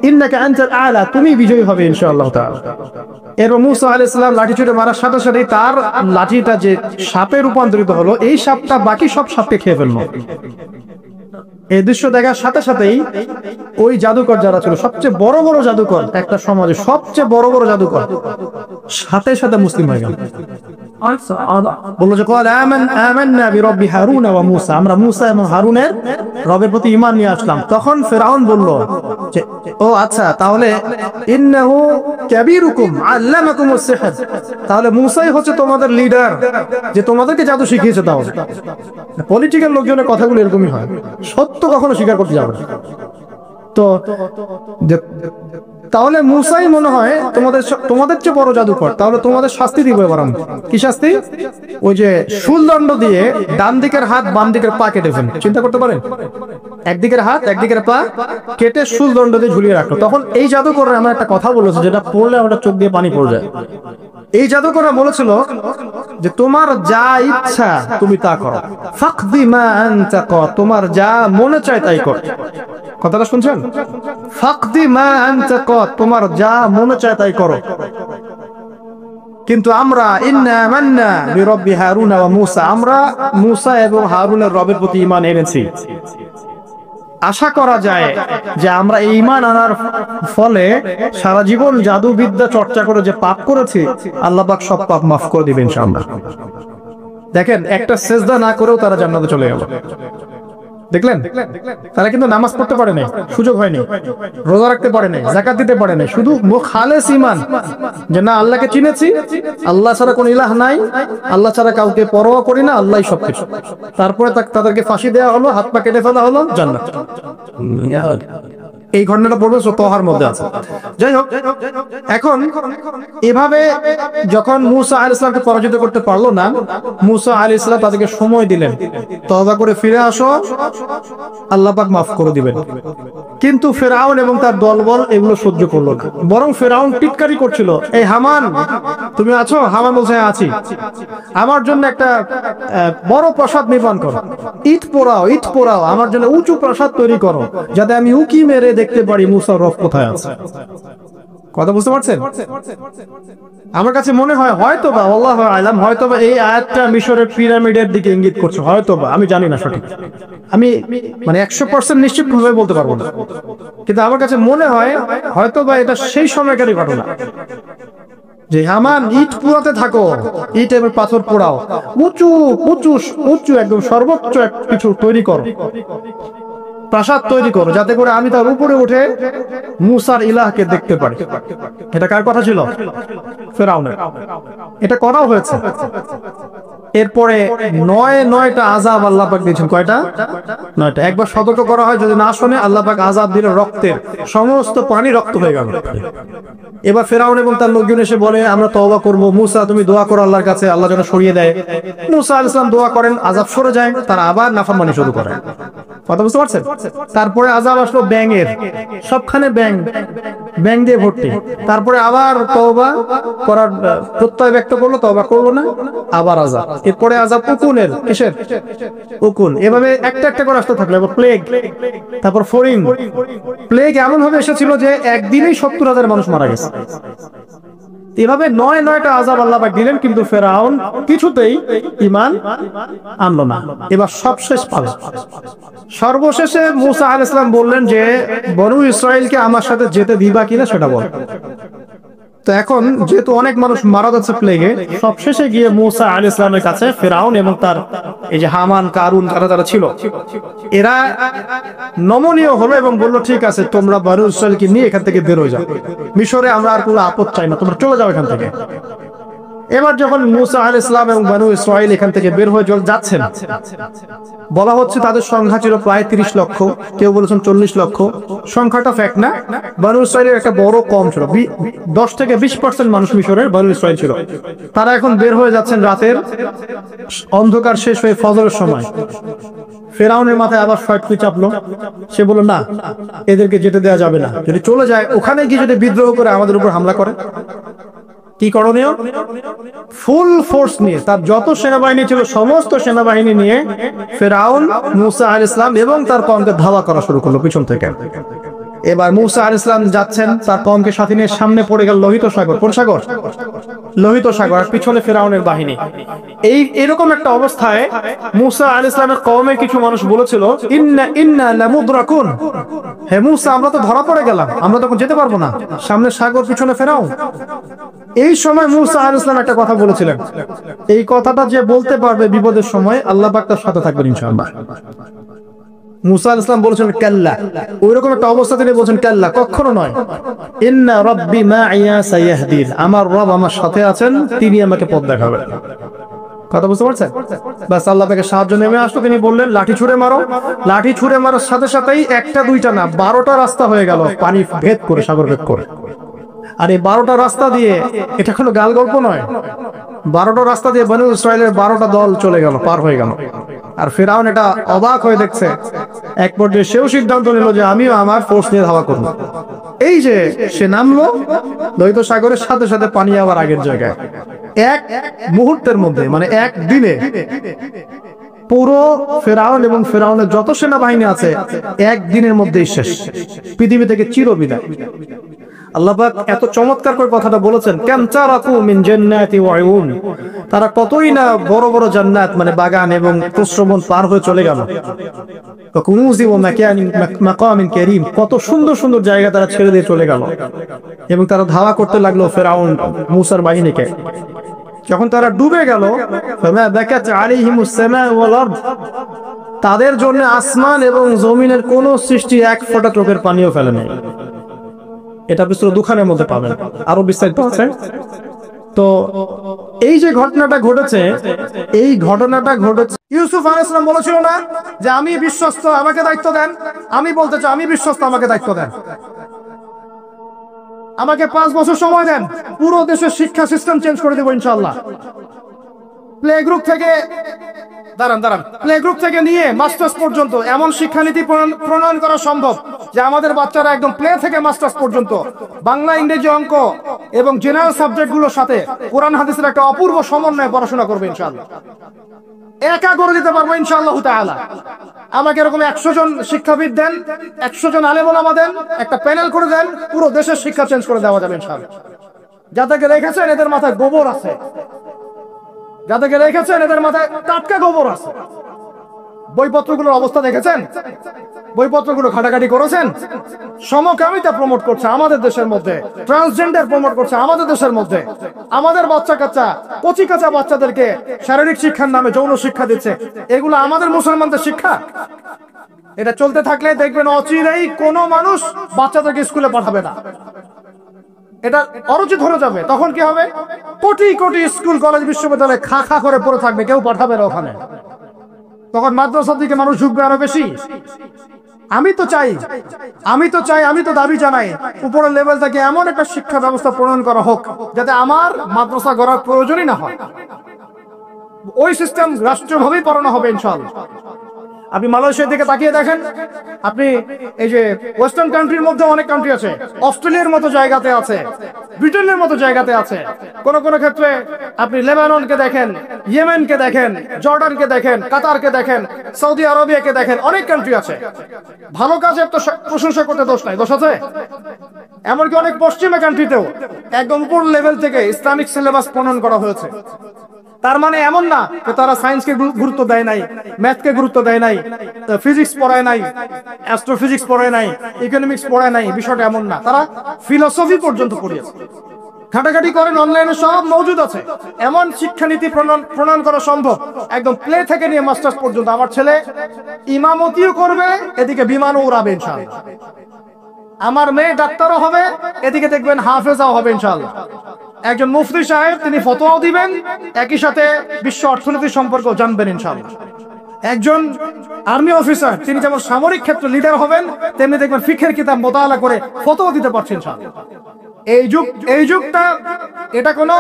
ইন্নাকা আনতাল আ'লা, তুমি বিজয়ী হবে ইনশাআল্লাহ তাআলা। এরপর মুসা আলাইহিস সালাম লাঠি ছুঁড়ে মারার সাথে সাথেই তার লাঠিটা যে সাপে রূপান্তরিত হলো, এই সাপটা বাকি সব সাপকে খেয়ে ফেললো। এই দৃশ্য দেখার সাথে সাথেই ওই জাদুকর যারা ছিল, সবচেয়ে বড় বড় জাদুকর, একটা সমাজে সবচেয়ে বড় বড় জাদুকর, সাথে সাথে মুসলিম হয়ে গেল। বললো যে আমান্না বিরব্বি হারুন ওয়া মুসা, আমরা মুসা এবং হারুনের রবের প্রতি ঈমান নিয়ে আসলাম। তখন ফিরআউন বলল যে ও আচ্ছা, তাহলে ইন্নাহু কাবীরুকুম আল্লামাকুমুস সিহর, তাহলে মুসাই হচ্ছে তোমাদের লিডার, যে তোমাদেরকে জাদু শিখিয়েছে। তাহলে পলিটিক্যাল লোকজনের কথাগুলো এরকমই হয়, সত্য কখনো স্বীকার করতে যাবে না। তো তাহলে মুসাই মনে হয় তোমাদের চেয়ে বড় জাদুকর, তাহলে তোমাদের শাস্তি দিব এবার আমি। কি শাস্তি? ওই যে শুলদণ্ড দিয়ে ডান দিকের হাত বাম দিকের পা কেটে ফেলেন। চিন্তা করতে পারেন, একদিকের হাত একদিকের পা কেটে শুলদণ্ড দিয়ে ঝুলিয়ে রাখলো। তখন এই জাদুকররা আমার একটা কথা বলেছে, যেটা পড়লে আমার চোখ দিয়ে পানি পড়ে যায়। এই জাদুকররা বলেছিল যে তোমার যা ইচ্ছা তুমি তা করো, ফাকদি মা আনতা ক, তোমার যা মনে চায় তাই কর। কথাটা শুনছেন? ফাকদি মা আনতা ক, তোমার যা মনে চায় তাই করো। কিন্তু আমরা ইন্না মান্না বিরব্বি হারুন ওয়া মূসা, আমরা মূসা এবং হারুনের রবের প্রতি ঈমান এনেছি। আশা করা যায় যে আমরা এই ঈমান আনার ফলে সারা জীবন জাদুবিদ্যা চর্চা করে যে পাপ করেছি আল্লাহ পাক সব পাপ মাফ করে দিবেন ইনশাআল্লাহ। দেখেন, একটা সেজদা না করেও তারা জান্নাতে চলে গেল। দেখলেন, তারা কিন্তু নামাজ পড়তে পারে নাই, সুযোগ হয়নি, রোজা রাখতে পারে নাই, যাকাত দিতে পারে নাই, শুধু খালেস ঈমান যে না আল্লাহকে চিনেছি, আল্লাহ ছাড়া কোন ইলাহ নাই, আল্লাহ ছাড়া কাউকে পরোয়া করি না, আল্লাহই সবকিছু। তারপরে তাদেরকে ফাঁসি দেওয়া হলো, হাত পা কেটে ফেলা হলো, জান্নাত। এই ঘটনাটা পড়বে তহার মধ্যে আছে। যাই হোক, এখন এভাবে যখন মূসা আলাইহিস সালামকে পরাজিত করতে পারলো না, মূসা আলাইহিস সালাম তাদেরকে সময় দিলেন, তওবা করে ফিরে আসো, আল্লাহ পাক মাফ করে দিবেন। কিন্তু ফেরাউন এবং তার দলবল এগুলো সহ্য করলো না, বরং ফেরাউন টিটকারি করছিল, এই হামান তুমি আছো? হামান বলছে হ্যাঁ আছি, আমার জন্য একটা বড় প্রাসাদ নির্মাণ করো, ইট পোড়াও, আমার জন্য উঁচু প্রাসাদ তৈরি করো, যাতে আমি উকি মেরে দেখতে পারি মূসার রব কোথায় আছে। কথা বুঝতে পারছেন? আমার কাছে মনে হয় হয়তোবা, আল্লাহু আ'লাম, হয়তোবা এই আয়াতটা মিশরের পিরামিডের দিকে ইঙ্গিত করছে, হয়তোবা, আমি জানি না সঠিক, আমি মানে 100% নিশ্চিত ভাবে বলতে পারবো না, কিন্তু আমার কাছে মনে হয় হয়তোবা এটা সেই সময়কারই ঘটনা যে হামান ইট পোড়াতে থাকো, ইট এবং পাথর পোড়াও, উঁচু উঁচু উঁচু একদম সর্বোচ্চ কিছু তৈরি করো, প্রাসাদ তৈরি করো, যাতে করে আমি তার উপরে উঠে মূসার ইলাহকে দেখতে পারি। এটা কার কথা ছিল? ফেরাউনের। এটা করাও হয়েছে। এরপরে 9টা আযাব আল্লাহ পাক দিয়েছেন। কয়টা? 9টা। একবার সতর্ক করা হয়, যদি না শুনে আল্লাহ পাক আযাব দিলেন, রক্তের সমস্ত পানি রক্ত হয়ে গেল। এবার ফেরাউন এবং তার লোকজন এসে বলে আমরা তওবা করব, মূসা তুমি দোয়া করো আল্লাহর কাছে, আল্লাহ যেন সরিয়ে দেয়। মূসা আলাইহিস সালাম দোয়া করেন, আযাব সরে যায়, তারা আবার নাফরমানি শুরু করে। কথা বুঝতে পারছেন? তারপরে আযাব আসলো ব্যাঙের, সবখানে ব্যাঙ দিয়ে ভর্তি। তারপরে আবার তওবা করার প্রত্যয় ব্যক্ত করলো, তওবা করলো না, আবার আযাব। এরপরে আযাব উকুনের, কিসের? উকুন। এভাবে একটা একটা করে আসতে থাকলো। এবার প্লেগ, তারপর ফড়িং। প্লেগ এমন ভাবে এসেছিল যে একদিনেই 70,000 মানুষ মারা গেছে। এভাবে 9টা আযাব আল্লাহ পাক দিলেন, কিন্তু ফেরাউন কিছুতেই ঈমান আনলো না। এবার সবশেষ পালা। সর্বশেষে মূসা আলাইহিস সালাম বললেন যে বনু ইসরাইলকে আমার সাথে যেতে দিবা কিনা সেটা বল। তো এখন যেহেতু অনেক মানুষ মারা যাচ্ছে প্লেগে, সবশেষে গিয়ে মূসা আলাইহিস সালামের কাছে ফেরাউন এবং তার এই যে হামান, কারুন, যারা ছিল, এরা নমনীয় হলো এবং বলল ঠিক আছে, তোমরা বনু ইসরাইলকে নিয়ে এখান থেকে বের হয়ে যাও, মিশরে আমরা আর কোনো আপদ চাই না, তোমরা চলে যাও এখান থেকে। এবার যখন মূসা আলাইহিস সালাম এবং বনু ইসরাইল এখান থেকে বের হয়ে যাচ্ছেন, বলা হচ্ছে তাদের সংখ্যা ছিল প্রায় 30 লক্ষ, কেউ বলেছেন 40 লক্ষ। সংখ্যাটা ফ্যাক্ট না, বনু ইসরাইলের একটা বড় কম ছিল, 10 থেকে 20% মানুষ মিশরের বনু ইসরাইল ছিল। তারা এখন বের হয়ে যাচ্ছেন রাতের অন্ধকার শেষ হয়ে ফজরের সময়। ফেরাউনের মাথায় আবার শয়তানি চাপলো, সে বলল না, এদেরকে যেতে দেওয়া যাবে না, যদি চলে যায় ওখানে গিয়ে যদি বিদ্রোহ করে আমাদের উপর হামলা করে, কি করণীয়? ফুল ফোর্স নিয়ে, তার যত সেনাবাহিনী ছিল সমস্ত সেনাবাহিনী নিয়ে ফেরাউন মূসা আলাইহিস সালাম এবং তার কওমকে ধাওয়া করা শুরু করলো পিছন থেকে। এবার মূসা আলাইহিস সালাম যাচ্ছেন, তার কওমকে সাথে নিয়ে, সামনে পড়ে গেল লোহিত সাগর। কোন সাগর? লোহিত সাগর। আর পিছনে ফেরাউনের বাহিনী। এরকম একটা অবস্থায় মূসা আলাইহিস সালামের কওমের কিছু মানুষ বলেছিল ইন্না লামুদরাকুন, হে মূসা আমরা তো ধরা পড়ে গেলাম, আমরা তখন যেতে পারবো না, সামনে সাগর, পিছনে ফেরাউন। এই সময় মূসা আলাইহিস সালাম একটা কথা বলেছিলেন, এই কথাটা যে বলতে পারবে বিপদের সময় আল্লাহ পাক তার সাথে থাকবেন ইনশাআল্লাহ। মূসা আলাইহিস সালাম বলেছেন কাল্লা, ওইরকম একটা অবস্থা তিনি বলেছেন কাল্লা, কখনো নয়। ইন্না রাব্বি মাইয়া সায়াহদিন, আমার রব আমার সাথে আছেন, তিনি আমাকে পথ দেখাবেন। কথা বুঝতে পারছেন? বাস আল্লাহ পাকের সাহায্য নেমে আসলো, তিনি বললেন লাঠি ছুঁড়ে মারো। লাঠি ছুঁড়ে মারার সাথে সাথেই একটা দুইটা না 12টা রাস্তা হয়ে গেল, পানি ভেদ করে, সাগর ভেদ করে। আর এই 12টা রাস্তা দিয়ে, এটা কোনো গাল গল্প নয়, 12টা রাস্তা দিয়ে বনু ইসরাইলের 12টা দল চলে গেল, পার হয়ে গেল। আর ফেরাউন এটা অবাক হয়ে দেখছে। এক পর্যায়ে সেও সিদ্ধান্ত নিল যে আমিও আমার ফোর্স নিয়ে ধাওয়া করব। এই যে সে নামলো লোহিত সাগরের সাথে সাথে পানি আবার আগের জায়গায়। এক মুহূর্তের মধ্যে, মানে এক দিনে পুরো ফেরাউন এবং ফেরাউনের যত সেনাবাহিনী আছে একদিনের মধ্যেই শেষ, পৃথিবী থেকে চিরবিদায়। আল্লাহ পাক এত চমৎকার করে কথাটা বলেছেন, কাম তারাকু মিন জান্নাতি ওয়া উয়ুন, তারা কতই না বড় বড় জান্নাত মানে বাগান এবং প্রশ্রবণ পার হয়ে চলে গেল। কুনুজি ওয়া মাকামিন কারীম, কত সুন্দর সুন্দর জায়গা তারা ছেড়ে দিয়ে চলে গেল এবং তারা ধাওয়া করতে লাগলো ফেরাউন মূসার বাহিনীকে। যখন তারা ডুবে গেল, ফামা বাকাত আলাইহিমুস সামাউ ওয়াল আরদ, তাদের জন্য আসমান এবং জমিনের কোন সৃষ্টি এক ফোঁটা চোখের পানিও ফেলে নাই। এটা বিস্তর দুখানের মধ্যে পাবেন, আরো বিস্তারিত আছে। তো এই যে ঘটনাটা ঘটেছে, এই ঘটনাটা ঘটেছে ইউসুফ আলাইহিস সালাম বলেছিল না যে আমি বিশ্বস্ত, আমাকে দায়িত্ব দেন। আমি বলতে চাই আমি বিশ্বস্ত, আমাকে দায়িত্ব দেন, আমাকে 5 বছর সময় দেন, পুরো দেশের শিক্ষা সিস্টেম চেঞ্জ করে দেবো ইনশাআল্লাহ। প্লে গ্রুপ থেকে প্লে গ্রুপ থেকে নিয়ে মাস্টার্স পর্যন্ত এমন শিক্ষানীতি প্রণয়ন করা সম্ভব যে আমাদের বাচ্চারা একদম প্লে থেকে মাস্টার্স পর্যন্ত বাংলা, ইংরেজি, অঙ্ক এবং জেনারেল সাবজেক্ট গুলোর সাথে কোরআন হাদিসের একটা অপূর্ব সমন্বয়ে পড়াশোনা করবে ইনশাআল্লাহ। একা করে দিতে পারবো ইনশাআল্লাহ তাআলা। আমাকে এরকম 100 জন শিক্ষাবিদ দেন, 100 জন আলেম ওলামা দেন, একটা প্যানেল করে দেন, পুরো দেশের শিক্ষা চেঞ্জ করে দেওয়া যাবে ইনশাআল্লাহ। যাদেরকে রেখেছেন এদের মাথায় গোবর আছে, যাদেরকে রেখেছেন এদের মাথায় টাটকা গোবর আছে। বইপত্রগুলোর অবস্থা দেখেছেন? বইপত্রগুলো ঘাটাঘাটি করেছেন? সমকামিতা প্রমোট করছে আমাদের দেশের মধ্যে, ট্রান্সজেন্ডার প্রমোট করছে আমাদের দেশের মধ্যে, আমাদের বাচ্চা কাচ্চা কচি কাঁচা বাচ্চাদেরকে শারীরিক শিক্ষার নামে যৌন শিক্ষা দিচ্ছে। এগুলো আমাদের মুসলমানদের শিক্ষা? এটা চলতে থাকলে দেখবেন অচিরেই কোনো মানুষ বাচ্চাদেরকে স্কুলে পাঠাবে না, এটা অরুচি ধরে যাবে। তখন কি হবে? কোটি কোটি স্কুল কলেজ বিশ্ববিদ্যালয়ে খা খা করে পড়ে থাকবে, কেউ পাঠাবে না ওখানে। তখন মাদ্রাসার দিকে মানুষ ঝুঁকবে আরো বেশি। আমি তো চাই, আমি তো দাবি জানাই উপরের লেভেল থেকে এমন একটা শিক্ষা ব্যবস্থা প্রণয়ন করা হোক যাতে আমার মাদ্রাসা গড়ার প্রয়োজনই না হয়। ওই সিস্টেম রাষ্ট্রীয়ভাবেই পড়ানো হবে ইনশাআল্লাহ। আপনি মালয়েশিয়ার দিকে তাকিয়ে দেখেন, আপনি এই যে ওয়েস্টার্ন কান্ট্রির মধ্যে অনেক কান্ট্রি আছে, অস্ট্রেলিয়ার মতো জায়গাতে আছে, ব্রিটেনের মতো জায়গাতে আছে, কোন কোন ক্ষেত্রে আপনি লেবাননকে দেখেন, ইয়েমেনকে দেখেন, জর্ডানকে দেখেন, কাতারকে দেখেন, সৌদি আরবিয়াকে দেখেন, অনেক কান্ট্রি আছে। ভালো কাজের তো প্রশংসা করতে দোষ নাই, দোষ আছে? এমনকি অনেক পশ্চিমা কান্ট্রিতেও একদম উপর লেভেল থেকে ইসলামিক সিলেবাস প্রণয়ন করা হয়েছে। তার মানে এমন না যে তারা সায়েন্সকে গুরুত্ব দেয় নাই, ম্যাথকে গুরুত্ব দেয় নাই, ফিজিক্স পড়ায় নাই, অ্যাস্ট্রোফিজিক্স পড়ায় নাই, ইকোনমিক্স পড়ায় নাই, বিষয়টা এমন না। তারা ফিলোসফি পর্যন্ত পড়িয়েছে। ঘাটাঘাটি করেন, অনলাইনে সব মজুদ আছে। এমন শিক্ষানীতি প্রণয়ন করা সম্ভব একদম প্লে থেকে নিয়ে মাস্টার্স পর্যন্ত। আমার ছেলে ইমামতিও করবে, এদিকে বিমানও উড়াবে ইনশাআল্লাহ। আমার মেয়ে ডাক্তারও হবে, এদিকে দেখবেন হাফেজাও হবে ইনশাআল্লাহ। একজন মুফতি সাহেব তিনি ফতোয়াও দিবেন, একই সাথে বিশ্ব অর্থনীতি সম্পর্কে জানবেন ইনশাআল্লাহ। একজন আর্মি অফিসার তিনি যেমন সামরিক ক্ষেত্রে লিডার হবেন, তেমনি দেখবেন ফিকহের কিতাব মোতালা করে ফতোয়া দিতে পারছেন ইনশাআল্লাহ। এই যুগটা এটা কোনো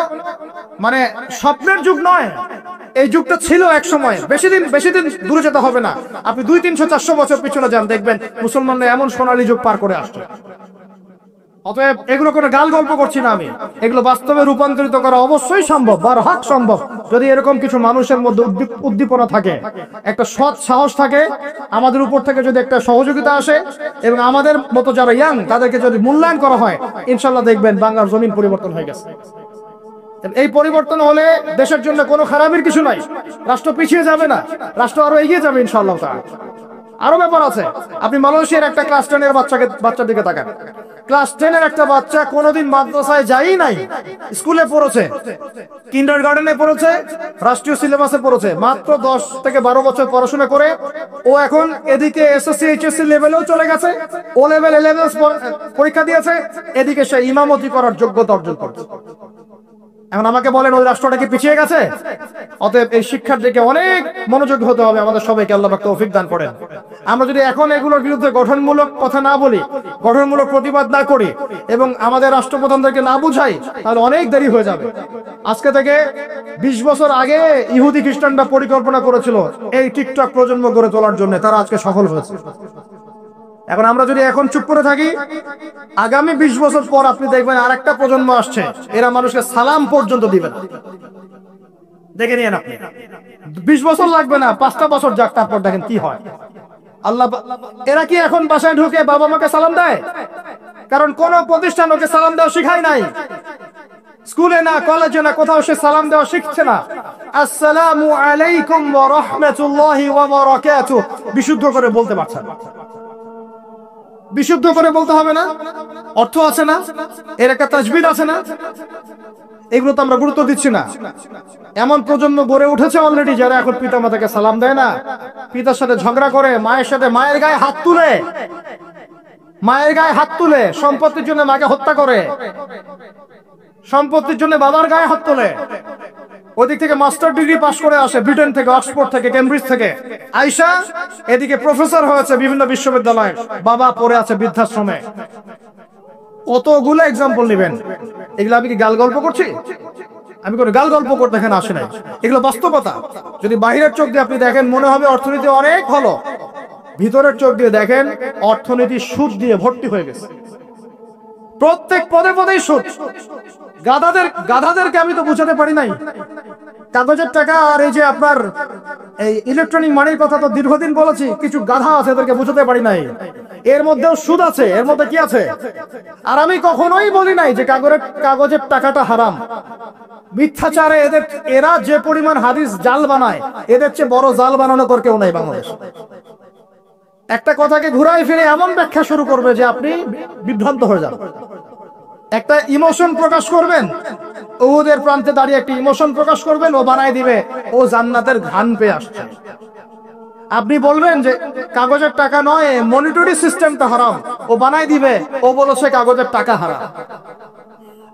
মানে স্বপ্নের যুগ নয়, এই যুগটা ছিল এক সময়। বেশি দিন দূরে যেতে হবে না, আপনি 200-300-400 বছর পিছনে যান, দেখবেন মুসলমানরা এমন সোনালী যুগ পার করে আসছে। অতএব এগুলো কোনো গাল গল্প করছি না আমি, এগুলো বাস্তবে রূপান্তরিত করা অবশ্যই সম্ভব, বারহাক সম্ভব, যদি এরকম কিছু মানুষের মধ্যে উদ্দীপনা থাকে, একটা সৎ সাহস থাকে, আমাদের উপর থেকে যদি একটা সহযোগিতা আসে এবং আমাদের মতো যারা ইয়াং তাদেরকে যদি মূল্যায়ন করা হয়, ইনশাল্লাহ দেখবেন বাংলার জমিন পরিবর্তন হয়ে গেছে। এই পরিবর্তন হলে দেশের জন্য কোনো খারাপের কিছু নাই, রাষ্ট্র পিছিয়ে যাবে না, রাষ্ট্র আরো এগিয়ে যাবে ইনশাআল্লাহ তাআলা। আরো ব্যাপার আছে, আপনি মালয়েশিয়ার একটা ক্লাস 10 এর বাচ্চার দিকে তাকান। ক্লাস 10 এর একটা বাচ্চা কোনোদিন মাদ্রাসায় যায়ই নাই, স্কুলে পড়েছে, কিন্ডারগার্টেনে পড়েছে, রাষ্ট্রীয় সিলেবাসে পড়েছে, মাত্র 10 থেকে 12 বছর পড়াশোনা করে ও এখন এদিকে এসএসসি এইচএসসি লেভেলেও চলে গেছে, ও লেভেল এ লেভেল পরীক্ষা দিয়েছে, এদিকে সে ইমামতি করার যোগ্যতা অর্জন করছে। এখন আমাকে বলেন ওই রাষ্ট্রটা কি পিছিয়ে গেছে? অতএব এই শিক্ষার দিকে অনেক মনোযোগ হতে হবে আমাদের সবাইকে, আল্লাহ পাক তৌফিক দান করেন। আমরা যদি এখন এগুলোর বিরুদ্ধে গঠনমূলক কথা না বলি, গঠনমূলক প্রতিবাদ না করি এবং আমাদের রাষ্ট্রপ্রধানদেরকে না বুঝাই, তাহলে অনেক দেরি হয়ে যাবে। আজকে থেকে 20 বছর আগে ইহুদি খ্রিস্টানরা পরিকল্পনা করেছিল এই টিকটক প্রজন্ম গড়ে তোলার জন্য, তারা আজকে সফল হয়েছে। এখন আমরা যদি এখন চুপ করে থাকি, আগামী 20 বছর পর আপনি দেখবেন আরেকটা প্রজন্ম আসছে, এরা মানুষকে সালাম পর্যন্ত দিবে না। দেখে নিয়েন আপনি, 20 বছর লাগবে না, 5টা বছর যাক, তারপর দেখেন কি হয়। আল্লাহ, এরা কি এখন বাসায় ঢুকে বাবা মাকে সালাম দেয়? কারণ কোন প্রতিষ্ঠান ওকে সালাম দেওয়া শিখায় নাই, স্কুলে না কলেজে না কোথাও সে সালাম দেওয়া শিখছে না। আসসালামু আলাইকুম ওয়া রাহমাতুল্লাহি ওয়া বারাকাতুহু বিশুদ্ধ করে বলতে পারছেন, বিশুদ্ধ করে বলতে হবে না? অর্থ আছে না, এর একটা তাজবিদ আছে না? এগুলো তো আমরা গুরুত্ব দিচ্ছি না। এমন প্রজন্ম গড়ে উঠেছে অলরেডি যারা এখন পিতা মাতাকে সালাম দেয় না, পিতার সাথে ঝগড়া করে, মায়ের সাথে, মায়ের গায়ে হাত তুলে, মায়ের গায়ে হাত তুলে, সম্পত্তির জন্য মাকে হত্যা করে, সম্পত্তির জন্য বাবার গায়ে হাত তোলে। ওদিক থেকে মাস্টার ডিগ্রি পাশ করে আসে ব্রিটেন থেকে, অক্সফোর্ড থেকে, কেমব্রিজ থেকে আয়শা, এদিকে প্রফেসর হয়েছে বিভিন্ন বিশ্ববিদ্যালয়ে, বাবা পড়ে আছে বৃদ্ধাশ্রমে। কতগুলো এক্সাম্পল নেবেন। এগুলো আমি কি গাল গল্প করছি? আমি কোনো গাল গল্প করতে এখানে আসি নাই, এগুলো বাস্তবতা। যদি বাহিরের চোখ দিয়ে আপনি দেখেন মনে হবে অর্থনীতি অনেক ভালো, ভিতরের চোখ দিয়ে দেখেন অর্থনীতি সুদ দিয়ে ভর্তি হয়ে গেছে, প্রত্যেক পদে পদেই সুদ। গাধাদেরকে আমি তো বুঝাতে পারি নাই, কাগজের টাকা আর এই যে আপনার এই ইলেকট্রনিক মানির কথা তো দীর্ঘদিন বলেছি, কিছু গাধা আছে এদেরকে বুঝাতে পারি নাই। এর মধ্যেও সুদ আছে, এর মধ্যে কি আছে? আর আমি কখনোই বলি নাই যে কাগজের টাকাটা হারাম। মিথ্যাচারে এরা যে পরিমাণ হাদিস জাল বানায়, এদের চেয়ে বড় জাল বানানো কর কেউ নাই বাংলাদেশ। একটা কথাকে ঘুরাই ফিরে এমন ব্যাখ্যা শুরু করবে যে আপনি বিভ্রান্ত হয়ে যান। একটা ইমোশন প্রকাশ করবেন, উহুদের প্রান্তে দাঁড়িয়ে একটা ইমোশন প্রকাশ করবেন, ও বানাই দিবে ও জান্নাতের ঘ্রাণ পেয়ে আসছে। আপনি বলবেন যে কাগজের টাকা নয়, মনিটরি সিস্টেমটা হারাম, ও বানাই দিবে ও বলেছে কাগজের টাকা হারাম।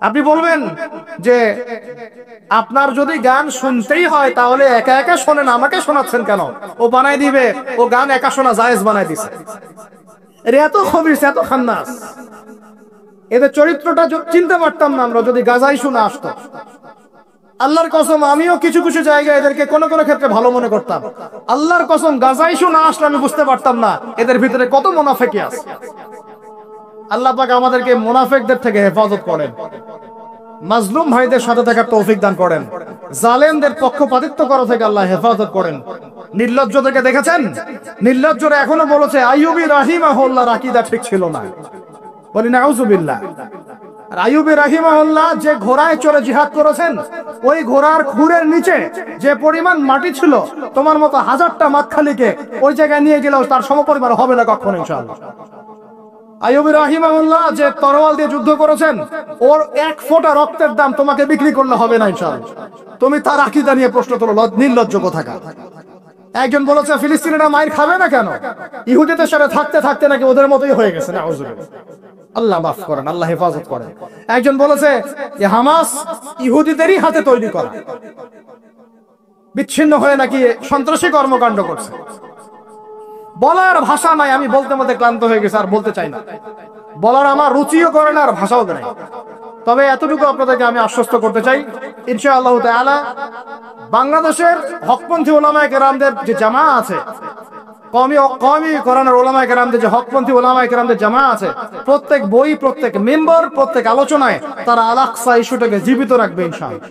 আপনি বলবেন যে আপনার যদি গান শুনতেই হয় তাহলে একা একা শোনেন, আমাকে শোনাচ্ছেন কেন, ও বানাই দিবে ও গান একা শোনা জায়েজ বানাই দিছে। এত খবিস, এত খান্নাস, এদের চরিত্রটা চিনতে পারতাম না আমরা যদি গাজাই শুনে আসতো। আল্লাহর কসম আমিও কিছু কিছু জায়গায় এদেরকে কোনো কোনো ক্ষেত্রে ভালো মনে করতাম। আল্লাহর কসম গাজাই শুনে আসলে আমি বুঝতে পারতাম না এদের ভিতরে কত মুনাফিকি আছে। আল্লাহ পাক আমাদেরকে মুনাফিকদের থেকে হেফাজত করেন, মাজলুম ভাইদের সাথে থাকার তৌফিক দান করেন, জালেমদের পক্ষপাতিত্ব করা থেকে আল্লাহ হেফাজত করেন। নির্লজ্জদেরকে দেখেছেন? নির্লজ্জরা এখনো বলেছে আইয়ুবী রাহিমাহুল্লাহর আকীদা ঠিক ছিল না। বলি নাউযুবিল্লাহ। আর আইয়ুবী রাহিমাহুল্লাহ যে ঘোড়ায় চড়ে জিহাদ করেছেন, ওই ঘোড়ার খুরের নিচে যে পরিমাণ মাটি ছিল, তোমার মতো হাজারটা মাতখালিকে ওই জায়গায় নিয়ে গেলেও তার সমপরিমাণ হবে না কখনো ইনশাআল্লাহ। আইয়ুবী রাহিমাহুল্লাহ যে তরোয়াল দিয়ে যুদ্ধ করেছেন, ওর এক ফোঁটা রক্তের দাম তোমাকে বিক্রি করলে হবে না ইনশাআল্লাহ। তুমি তার আকীদা নিয়ে প্রশ্ন তোলো, নির্লজ্জ কোথাকার। একজন বলেছে ফিলিস্তিনিরা মাইর খাবে না কেন, ইহুদিদের সাথে থাকতে থাকতে নাকি ওদের মতোই হয়ে গেছে। নাউযুবিল্লাহ, আল্লাহ মাফ করেন, আল্লাহ হেফাজত করেন। একজন বলেছে যে হামাস ইহুদিদেরই হাতে তৈরি করা, বিচ্ছিন্ন হয়ে নাকি সন্ত্রাসী কর্মকাণ্ড করছে। বলার ভাষা নাই, আমি বলতে বলতে ক্লান্ত হয়ে গেছি, আর বলতে চাই না। বলার আমার রুচিও করে না, আর ভাষাও নাই। তবে এতটুকু আপনাদেরকে আমি আশ্বস্ত করতে চাই, ইনশাআল্লাহ তাআলা বাংলাদেশের হকপন্থী ওলামায়ে কেরামদের যে জামা আছে, কওমি কোরআনের ওলামায়ে কেরামদের যে হকপন্থী ওলামায়ে কেরামদের জামা আছে, প্রত্যেক বই, প্রত্যেক মেম্বার, প্রত্যেক আলোচনায় তারা আল আকসা ইস্যুটাকে জীবিত রাখবে ইনশাআল্লাহ।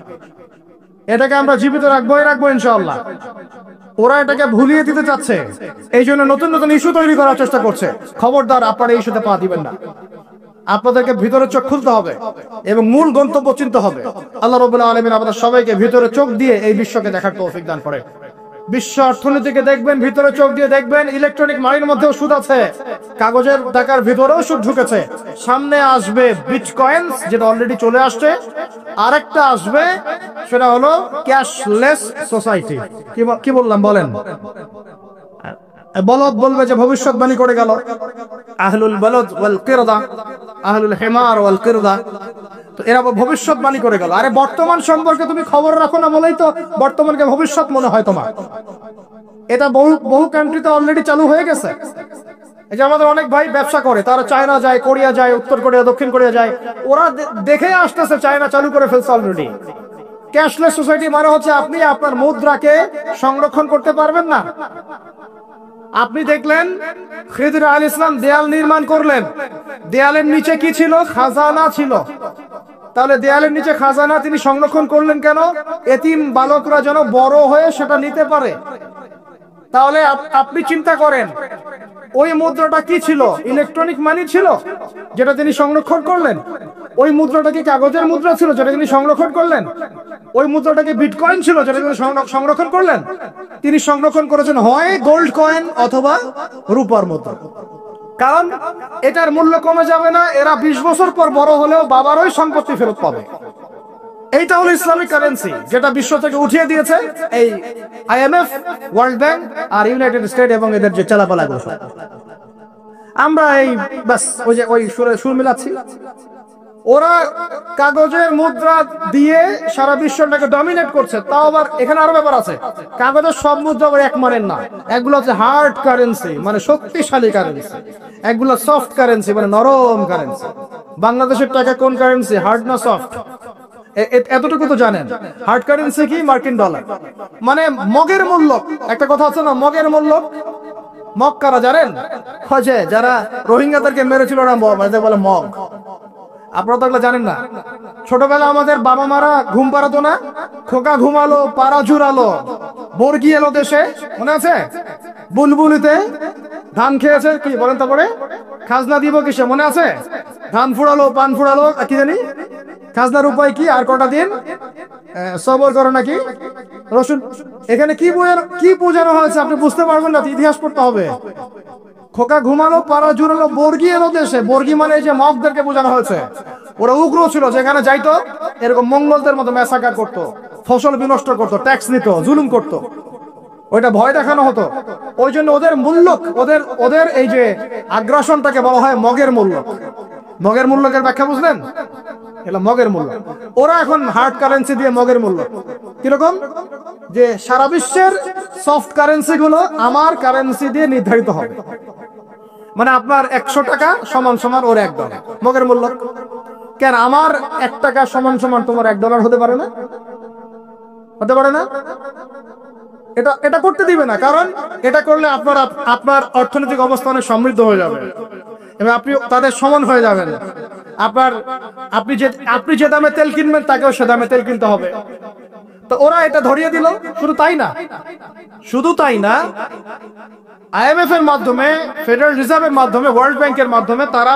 এটাকে আমরা জীবিত রাখবো ইনশাআল্লাহ। ওরা এটাকে ভুলিয়ে দিতে চাচ্ছে, এই জন্য নতুন নতুন ইস্যু তৈরি করার চেষ্টা করছে। খবরদার, আপনারা এই ইস্যুতে পা দিবেন না। আপনাদেরকে ভিতরে চোখ খুলতে হবে এবং মূল গন্তব্য চিনতে হবে। আল্লাহ রাব্বুল আলামিন আমাদের সবাইকে ভিতরে চোখ দিয়ে এই বিশ্বকে দেখার তৌফিক দান করে। বিশ্ব অর্থনীতিকে দেখবেন, ভিতরে চোখ দিয়ে দেখবেন, ইলেকট্রনিক মানির মধ্যেও সুদ আছে, কাগজের টাকার ভিতরেও সুদ ঢুকেছে। সামনে আসবে বিটকয়েন্স, যেটা অলরেডি চলে আসছে, আরেকটা আসবে, সেটা হলো ক্যাশলেস সোসাইটি। কি বললাম বলেন? বলদ বলবে যে ভবিষ্যৎবাণী করে গেল, আহলুল বলদ ওয়াল কিরদা, আহলুল হিমার ওয়াল কিরদা, তো এরা ভবিষ্যৎবাণী করে গেল। আরে বর্তমান সম্পর্কে তুমি খবর রাখো না বলেই তো বর্তমানকে ভবিষ্যৎ মনে হয় তোমার। এটা বহু কান্ট্রিতে অলরেডি চালু হয়ে গেছে। এই যে আমাদের অনেক ভাই ব্যবসা করে, তারা চায়না যায়, কোরিয়া যায়, উত্তর কোরিয়া, দক্ষিণ কোরিয়া যায়, ওরা দেখে আসতেছে চায়না চালু করে ফেলছে অলরেডি। ক্যাশলেস সোসাইটি মানে হচ্ছে আপনি আপনার মুদ্রাকে সংরক্ষণ করতে পারবেন না। আপনি দেখলেন খিদির আলাইহিস সালাম দেয়াল নির্মাণ করলেন, দেয়ালের নিচে কি ছিল? খাজানা ছিল। তাহলে দেয়ালের নিচে খাজানা তিনি সংরক্ষণ করলেন কেন? এতিম বালকরা যেন বড় হয়ে সেটা নিতে পারে। তাহলে আপনি চিন্তা করেন, ওই মুদ্রাটা কি ছিল? ইলেকট্রনিক মানি ছিল, যেটা তিনি সংরক্ষণ করলেন। ওই মুদ্রাটা কি কাগজের মুদ্রা ছিল, যেটা তিনি সংরক্ষণ করলেন? ওই মুদ্রাটা কি বিটকয়েন ছিল, যেটা তিনি সংরক্ষণ করলেন? তিনি সংরক্ষণ করেছেন হয় গোল্ড কয়েন অথবা রূপার মুদ্রা। কারণ এটার মূল্য কমে যাবে না, এরা 20 বছর পর বড় হলেও বাবারই সম্পত্তি ফেরত পাবে। এইটা হলো ইসলামিক কারেন্সি, যেটা বিশ্ব থেকে উঠিয়ে দিয়েছে এই IMF, ওয়ার্ল্ড ব্যাংক আর ইউনাইটেড স্টেট এবং এদের যে চালাপালাগুলো। আমরা এই বাস ওই সুর মিলাচ্ছি। ওরা কাগজের মুদ্রা দিয়ে সারা বিশ্বটাকে ডমিনেট করছে। তাও আবার এখানে আরো ব্যাপার আছে, কাগজের সব মুদ্রা আবার এক মানের না। একগুলো হচ্ছে হার্ড কারেন্সি, মানে শক্তিশালী কারেন্সি। একগুলো সফট কারেন্সি, মানে নরম কারেন্সি। বাংলাদেশের টাকা কোন কারেন্সি, হার্ড না সফট? এতটুকু তো জানেন। হার্ড কারেন্সি কি? মার্কিন ডলার, মানে মগের মূল্য। একটা কথা আছে না, মগের মূল্য। মগ কারা জানেন? হচ্ছে যারা রোহিঙ্গাদেরকে মেরেছিল না, বলে মগ। আপনারা তো জানেন না। ছোটবেলা আমাদের বাবা মারা ঘুম পাড়াতো না, খোকা ঘুমালো, পাড়া জুড়ালো, বর্গি এলো দেশে, মনে আছে? বুলবুলিতে ধান খেয়েছে, কি বলেন? তারপরে খাজনা দিব কিসে, মনে আছে? ধান ফুরালো, পান ফুরালো, কি জানি খাজনার উপায় কি, আর কটা দিন সবর করো নাকি রসুন। এখানে কি বোঝানো হয়েছে আপনি বুঝতে পারবেন না, ইতিহাস পড়তে হবে। খোকা ঘুমালো, পাড়া জুড়ালো, বর্গি এলো দেশে। বর্গি মানে এই যে মগদেরকে বোঝানো হয়েছে। ওরা উগ্র ছিল, যেখানে যাইতো এরকম মঙ্গলদের মতো ম্যাসাকার করতো, ফসল বিনষ্ট করতো, ট্যাক্স নিত, জুলুম করতো। ওইটা ভয় দেখানো হতো। ওই জন্য ওদের মূল্য, ওদের এই যে আগ্রাসনটাকে বলা হয় মগের মূল্য। মগের মূল্যের ব্যাখ্যা বুঝলেন? এলা মগের মূল্য। ওরা এখন হার্ড কারেন্সি দিয়ে মগের মূল্য কিরকম, যে সারা বিশ্বের সফট কারেন্সি গুলো আমার কারেন্সি দিয়ে নির্ধারিত হবে। মানে আপনার 100 টাকা সমান সমান ওর $1 মগের মূল্য। কেন আমার 1 টাকা সমান সমান তোমার $1 হতে পারে না? হতে পারে না? এটা করতে দিবে না, কারণ এটা করলে আপনার অর্থনৈতিক অবস্থা অনেক সমৃদ্ধ হয়ে যাবে এবং আপনি তাদের সমান হয়ে যাবেন। আপনি যে দামে তেল কিনবেন তাকেও সে দামে তেল কিনতে হবে। তো ওরা এটা ধরিয়ে দিল। শুধু তাই না, IMF এর মাধ্যমে, ফেডারেল রিজার্ভের মাধ্যমে, ওয়ার্ল্ড ব্যাংকের মাধ্যমে তারা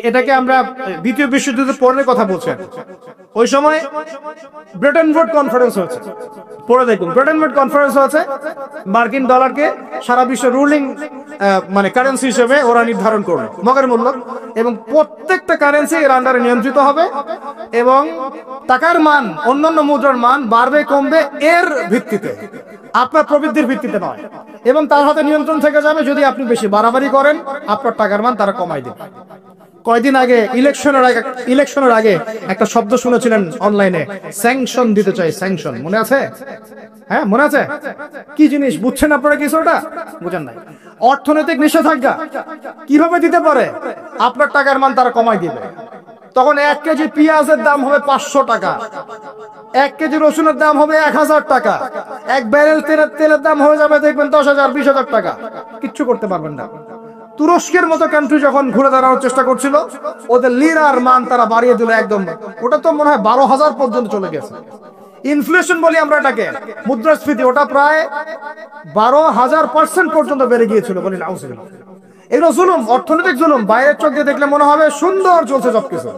এটাকে আমরা দ্বিতীয় বিশ্বযুদ্ধের পরের কথা বলছেন। ওই সময় ব্রেটন উড কনফারেন্স হয়েছে, পরে দেখুন। ব্রেটন উড কনফারেন্স হয়েছে, মার্কিন ডলারকে সারা বিশ্বের রুলিং মানে কারেন্সি হিসেবে ওরা নির্ধারণ করবে মগের মূল্য, এবং প্রত্যেকটা কারেন্সি এর আন্ডারে নিয়ন্ত্রিত হবে এবং টাকার মান, অন্যান্য মুদ্রার মান বাড়বে কমবে এর ভিত্তিতে, আপনার প্রবৃদ্ধির ভিত্তিতে নয়। এবং তার হাতে নিয়ন্ত্রণ থেকে যাবে। যদি আপনি বেশি বাড়াবাড়ি করেন, আপনার টাকার মান তারা কমাই দেবে। কয়দিন আগে ইলেকশনের আগে একটা শব্দ শুনেছিলেন অনলাইনে, স্যাংশন দিতে চাই, স্যাংশন, মনে আছে? হ্যাঁ, মনে আছে? কি জিনিস বুঝছেন আপনারা? কিছু ওটা বুঝেন নাই। অর্থনৈতিক নিষেধাজ্ঞা কিভাবে দিতে পারে? আপনার টাকার মান তারা কমাই দিবে। তখন 1 কেজি পেঁয়াজের দাম হবে 500 টাকা, 1 কেজি রসুনের দাম হবে 1000 টাকা, 1 ব্যারেল তেলের দাম হয়ে যাবে দেখবেন 10,000 20,000 টাকা। কিচ্ছু করতে পারবেন না। তুরস্কের মতো কান্ট্রি যখন ঘুরে দাঁড়ানোর চেষ্টা করছিল, ওদের লিরার মান তারা বাড়িয়ে দিল একদম। ওটা তো মনে হয় 12,000 পর্যন্ত চলে গেছে। ইনফ্লেশন বলি আমরা এটাকে, মুদ্রাস্ফীতি, ওটা প্রায় 12,000% পর্যন্ত বেড়ে গিয়েছিল বলি না। এগুলো জুলুম, অর্থনৈতিক জুলুম। বাইরের চোখ দিয়ে দেখলে মনে হবে সুন্দর চলছে সবকিছু,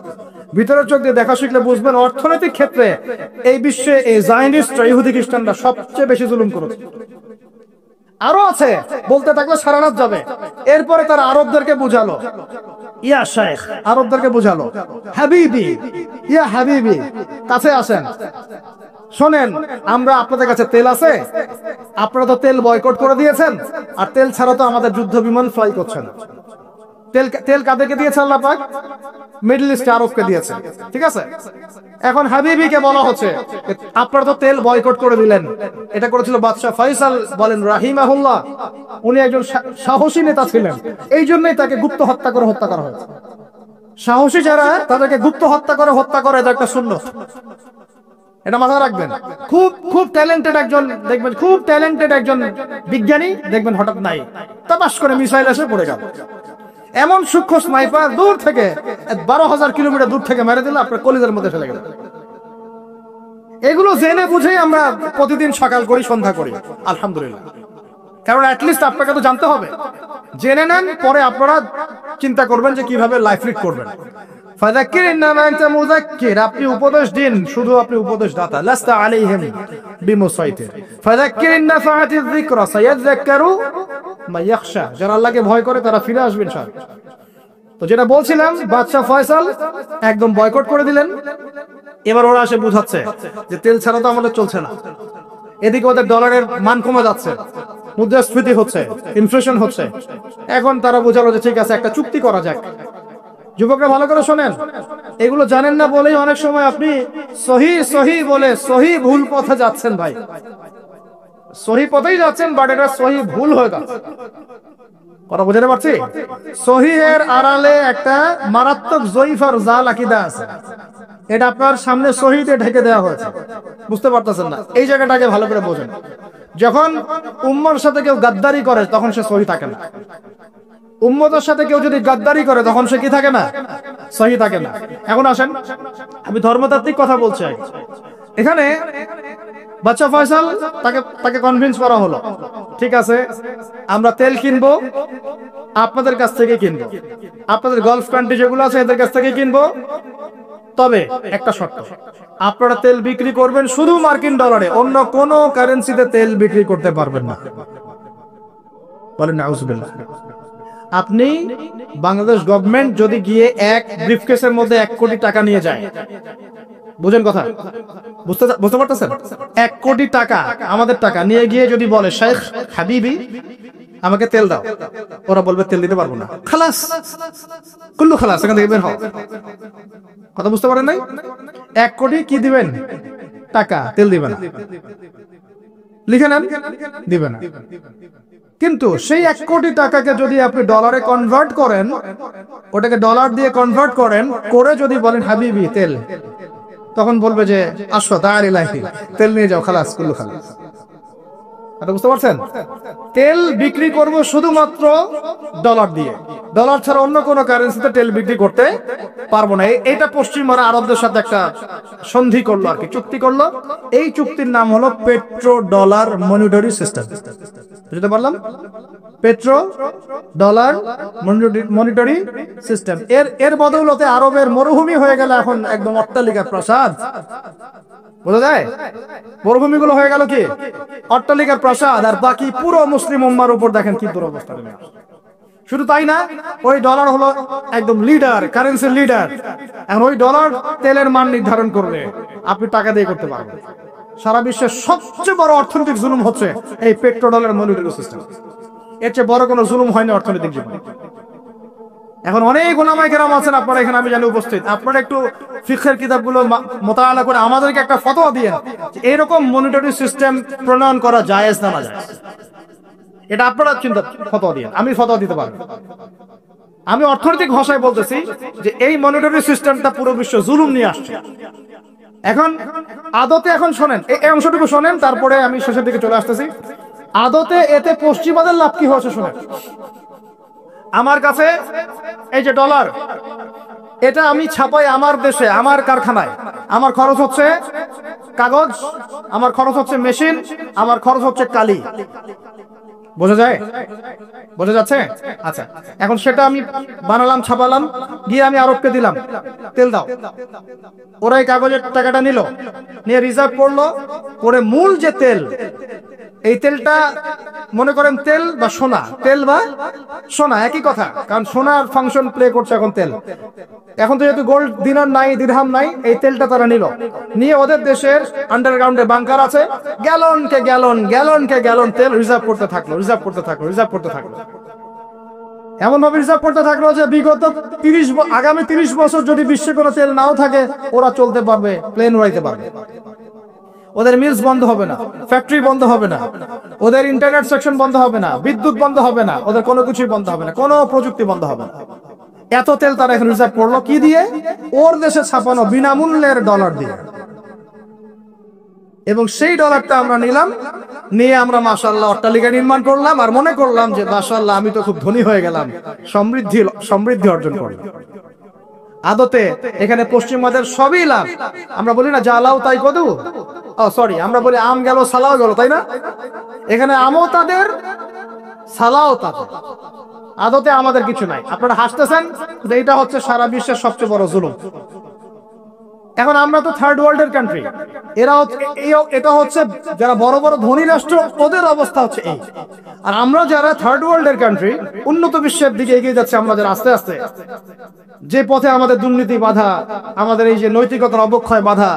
ভিতরের চোখ দিয়ে দেখা শিখলে বুঝবেন অর্থনৈতিক ক্ষেত্রে এই বিশ্বে এই জায়নিস্টরা, ইহুদি খ্রিস্টানরা সবচেয়ে বেশি জুলুম করেছে। আরো আছে, বলতে থাকলে সারা রাত যাবে। এরপরে তারা আরবদেরকে বুঝালো, ইয়া শাইখ, আরবদেরকে বুঝালো, হাবিবি, ইয়া হাবিবি, কাছে আসেন, শোনেন, আমরা আপনাদের কাছে তেল আছে, আপনারা তো তেল বয়কট করে দিয়েছেন, আর তেল ছাড়া তো আমাদের যুদ্ধ বিমান ফ্লাই করছে না। তেল কাদেরকে দিয়েছে আল্লাহ পাক? মিডল ইস্টে আরবকে দিয়েছে, ঠিক আছে? এখন হাবিবিকে বলা হচ্ছে আপনারা তো তেল বয়কট করে দিলেন। এটা করেছিল বাদশাহ ফয়সাল, বলেন রাহিমাহুল্লাহ। উনি একজন সাহসী নেতা ছিলেন, এই জন্যই তাকে গুপ্ত হত্যা করা হয়েছে। সাহসী যারা, তাদেরকে গুপ্ত হত্যা করে, এটা একটা সুন্নত, এটা মাথায় রাখবেন। খুব ট্যালেন্টেড একজন দেখবেন, খুব ট্যালেন্টেড একজন বিজ্ঞানী দেখবেন, হঠাৎ নাই, তাপাস করে মিসাইল এসে পড়ে গেল। এমন সূক্ষ্ম স্নাইপার দূর থেকে 12,000 কিলোমিটার দূর থেকে মেরে দিল, আপনার কলিজার মধ্যে ফেলে গেল। এগুলো জেনে বুঝেই আমরা প্রতিদিন সকাল করি, সন্ধ্যা করি, আলহামদুলিল্লাহ। কারণ অ্যাটলিস্ট আপনাকে তো জানতে হবে জেনে নেন, পরে আপনারা চিন্তা করবেন যে কিভাবে লাইফ লিড করবেন। ফাযাক্কির ইন্নামা আনতা মুযাক্কির, আপনি উপদেশ দিন, শুধু আপনি উপদেশ দাতা। লাস্তা আলাইহিম বিমুসাইতির। ফাযাক্কির ইন নাফাআতিয যিকরা সায়াযাক্কারু মা ইয়াখশা, যারা আল্লাহকে ভয় করে তারা ফিরে আসবে ইনশাআল্লাহ। তো যেটা বলছিলাম, বাদশা ফয়সাল একদম বয়কট করে দিলেন। এবার ওরা এসে বুঝাচ্ছে যে তেল ছাড়া তো আমাদের চলছে না। এদিকে ওদের ডলারের মান কমে যাচ্ছে, মুদ্রাস্ফীতি হচ্ছে, ইনফ্লেশন হচ্ছে। এখন তারা বোঝালো যে ঠিক আছে, একটা চুক্তি করা যাক। যুবকরা ভালো করে শোনেন, এগুলো জানেন না বলেই অনেক সময় আপনি সহি সহি বলে সহি ভুল পথে যাচ্ছেন ভাই। সহি পথেই যাচ্ছেন, বাট এটা সহি ভুল হয়ে যাচ্ছে। কথা বুঝতে পারছি? সহিহের আড়ালে একটা মারাত্মক জয়ীফ আর জাল আকীদা আছে। এটা আপনার সামনে সহিতে ঢেকে দেওয়া হয়েছে, বুঝতে পারতেছেন না। এই জায়গাটাকে ভালো করে বোঝেন। যখন উম্মর সাথে কেউ গাদ্দারি করে তখন সে সহি থাকে না। উম্মতের সাথে কেউ যদি গাদ্দারি করে তখন সে কি থাকে না? সহি থাকে না। এখন আসেন, আমি ধর্মতাত্ত্বিক কথা বলছি। এখানে বাদশা ফয়সাল তাকে কনভিন্স করা হলো, ঠিক আছে আমরা তেল কিনবো, আপনাদের কাছ থেকে কিনবো, আপনাদের গালফ কান্ট্রি যেগুলো আছে এদের কাছ থেকে কিনবো, তবে একটা শর্ত, আপনারা তেল বিক্রি করবেন শুধু মার্কিন ডলারে, অন্য কোন কারেন্সিতে তেল বিক্রি করতে পারবেন না। বলেন নাউজুবিল্লাহ। আপনি বাংলাদেশ গভর্নমেন্ট যদি গিয়ে এক ব্রিফকেসের মধ্যে 1 কোটি টাকা নিয়ে যায়, বুঝেন কথা, বুঝতে পারতেছেন? 1 কোটি টাকা আমাদের টাকা নিয়ে গিয়ে যদি বলে শেখ হাবিবি আমাকে তেল দাও, ওরা বলবে তেল দিতে পারবো না, খালাস, কুল্লু খালাস, এখান থেকে বের হও। কথা বুঝতে পারেন নাই? 1 কোটি কি দিবেন? টাকা, তেল দিবেন না। লিখে নেন, দিবেন না। কিন্তু সেই 1 কোটি টাকাকে যদি আপনি ডলারে কনভার্ট করেন, ওটাকে ডলার দিয়ে কনভার্ট করেন, করে যদি বলেন হাবিবি তেল, তখন বলবে যে আসো তাআলা ইলাহি, তেল নিয়ে যাও, খালাস, কুল্লু খালাস। এটা বুঝতে পারছেন? তেল বিক্রি করব শুধুমাত্র ডলার দিয়ে, ডলার ছাড়া অন্য কোনো কারেন্সিতে তেল বিক্রি করতে পারবো না। এটা পশ্চিমা আরবদের সাথে একটা সন্ধি করলো আর কি, চুক্তি করলো। এই চুক্তির নাম হলো পেট্রো ডলার মনিটরি সিস্টেম। বুঝতে পারলাম? Petro dollar monetary system. এর বদৌলতে আরবের মরুভূমি হয়ে গেল এখন একদম অট্টালিকার প্রাসাদ। বোঝা যায়? মরুভূমিগুলো হয়ে গেল কি অট্টালিকার প্রাসাদ, আর বাকি পুরো মুসলিম উম্মার উপর দেখেন কি দুরবস্থা নেমে আসছে। শুধু তাই না, ওই ডলার হলো একদম লিডার, কারেন্সির লিডার। এখন ওই ডলার তেলের মান নির্ধারণ করবে, আপনি টাকা দিয়ে করতে পারবেন। সারা বিশ্বের সবচেয়ে বড় অর্থনৈতিক জুলুম হচ্ছে এই পেট্রো ডলার মনিটরি সিস্টেম। এর চেয়ে বড় কোনো জুলুম হয়নি অর্থনৈতিক জীবনে। এখন অনেক ওলামায়ে কেরাম আছেন আপনারা এখানে, আমি জানি উপস্থিত, আপনারা একটু ফিকহের কিতাবগুলো মোতালা করে আমাদেরকে একটা ফতোয়া দিয়েন যে এরকম মনিটরি সিস্টেম প্রণয়ন করা জায়েজ না নাজায়েজ। এটা আপনারা চিন্তা ফতোয়া দিয়েন, আমি ফতোয়া দিতে পারবো। আমি অর্থনৈতিক ভাষায় বলতেছি যে এই মনিটরি সিস্টেমটা পুরো বিশ্ব জুলুম নিয়ে আসছে। এখন আদতে, এখন শোনেন এই অংশটুকু শোনেন, তারপরে আমি শেষের দিকে চলে আসতেছি। আদতে এতে পশ্চিমাদের লাভ কি হচ্ছে শোনেন। আমার কাছে এই যে ডলার, এটা আমি ছাপাই আমার দেশে, আমার কারখানায়। আমার খরচ হচ্ছে কাগজ, আমার খরচ হচ্ছে মেশিন, আমার খরচ হচ্ছে কালি। বোঝা যায়? বোঝা যাচ্ছে? আচ্ছা, এখন সেটা আমি বানালাম, ছাপালাম, গিয়ে আমি আরবকে দিলাম, তেল দাও। ওরা এই কাগজের টাকাটা নিল, নিয়ে রিজার্ভ করলো, করে মূল যে তেল, এই তেলটা মনে করেন তেল বা সোনা, তেল বা সোনা একই কথা, কারণ সোনার ফাংশন প্লে করছে এখন তেল। এখন তো যেহেতু গোল্ড দিনার নাই, দিরহাম নাই, এই তেলটা তারা নিয়ে ওদের দেশের আন্ডারগ্রাউন্ডে বাংকার আছে, গ্যালনকে গ্যালন তেল রিজার্ভ করতে থাকলো। এমন ভাবে রিজার্ভ করতে থাকলো যে বিগত আগামী 30 বছর যদি বিশ্বে কোনো তেল নাও থাকে, ওরা চলতে পারবে, প্লেন উড়াইতে পারবে। ওদের মিলস বন্ধ হবে না, ফ্যাক্টরি বন্ধ হবে না, ওদের ইন্টারনেট সেকশন বন্ধ হবে না, বিদ্যুৎ বন্ধ হবে না, ওদের কোনো কিছুই বন্ধ হবে না, কোনো প্রযুক্তি বন্ধ হবে না। এত তেল তারা এখন রিজার্ভ করলো কি দিয়ে? ওর দেশে ছাপানো বিনামূল্যের ডলার দিয়ে। এবং সেই ডলারটা আমরা নিলাম, নিয়ে আমরা মাশাআল্লাহ অট্টালিকা নির্মাণ করলাম, আর মনে করলাম যে মাশাআল্লাহ আমি তো খুব ধনী হয়ে গেলাম, সমৃদ্ধি অর্জন করলাম। আদতে এখানে পশ্চিমাদের সবই লাভ। আমরা বলি না জ্বালাও তাই কদু, আমরা বলি আম গেল সালাও গেল, তাই না? এখানে আমও তাদের, সালাও তাদের। আদতে আমাদের কিছু নাই। আপনারা হাসতেছেন, এইটা হচ্ছে সারা বিশ্বের সবচেয়ে বড় জুলুম। এখন আমরা তো থার্ড ওয়ার্ল্ডের কান্ট্রি, এটা হচ্ছে যারা বড় বড় ধনী রাষ্ট্র, ওদের অবস্থা হচ্ছে এই। আর আমরা যারা থার্ড ওয়ার্ল্ডের কান্ট্রি, উন্নত বিশ্বের দিকে এগিয়ে যাচ্ছে, আমরা যারা আস্তে আস্তে, যে পথে আমাদের দুর্নীতি বাধা, আমাদের এই যে নৈতিকতার অবক্ষয় বাধা,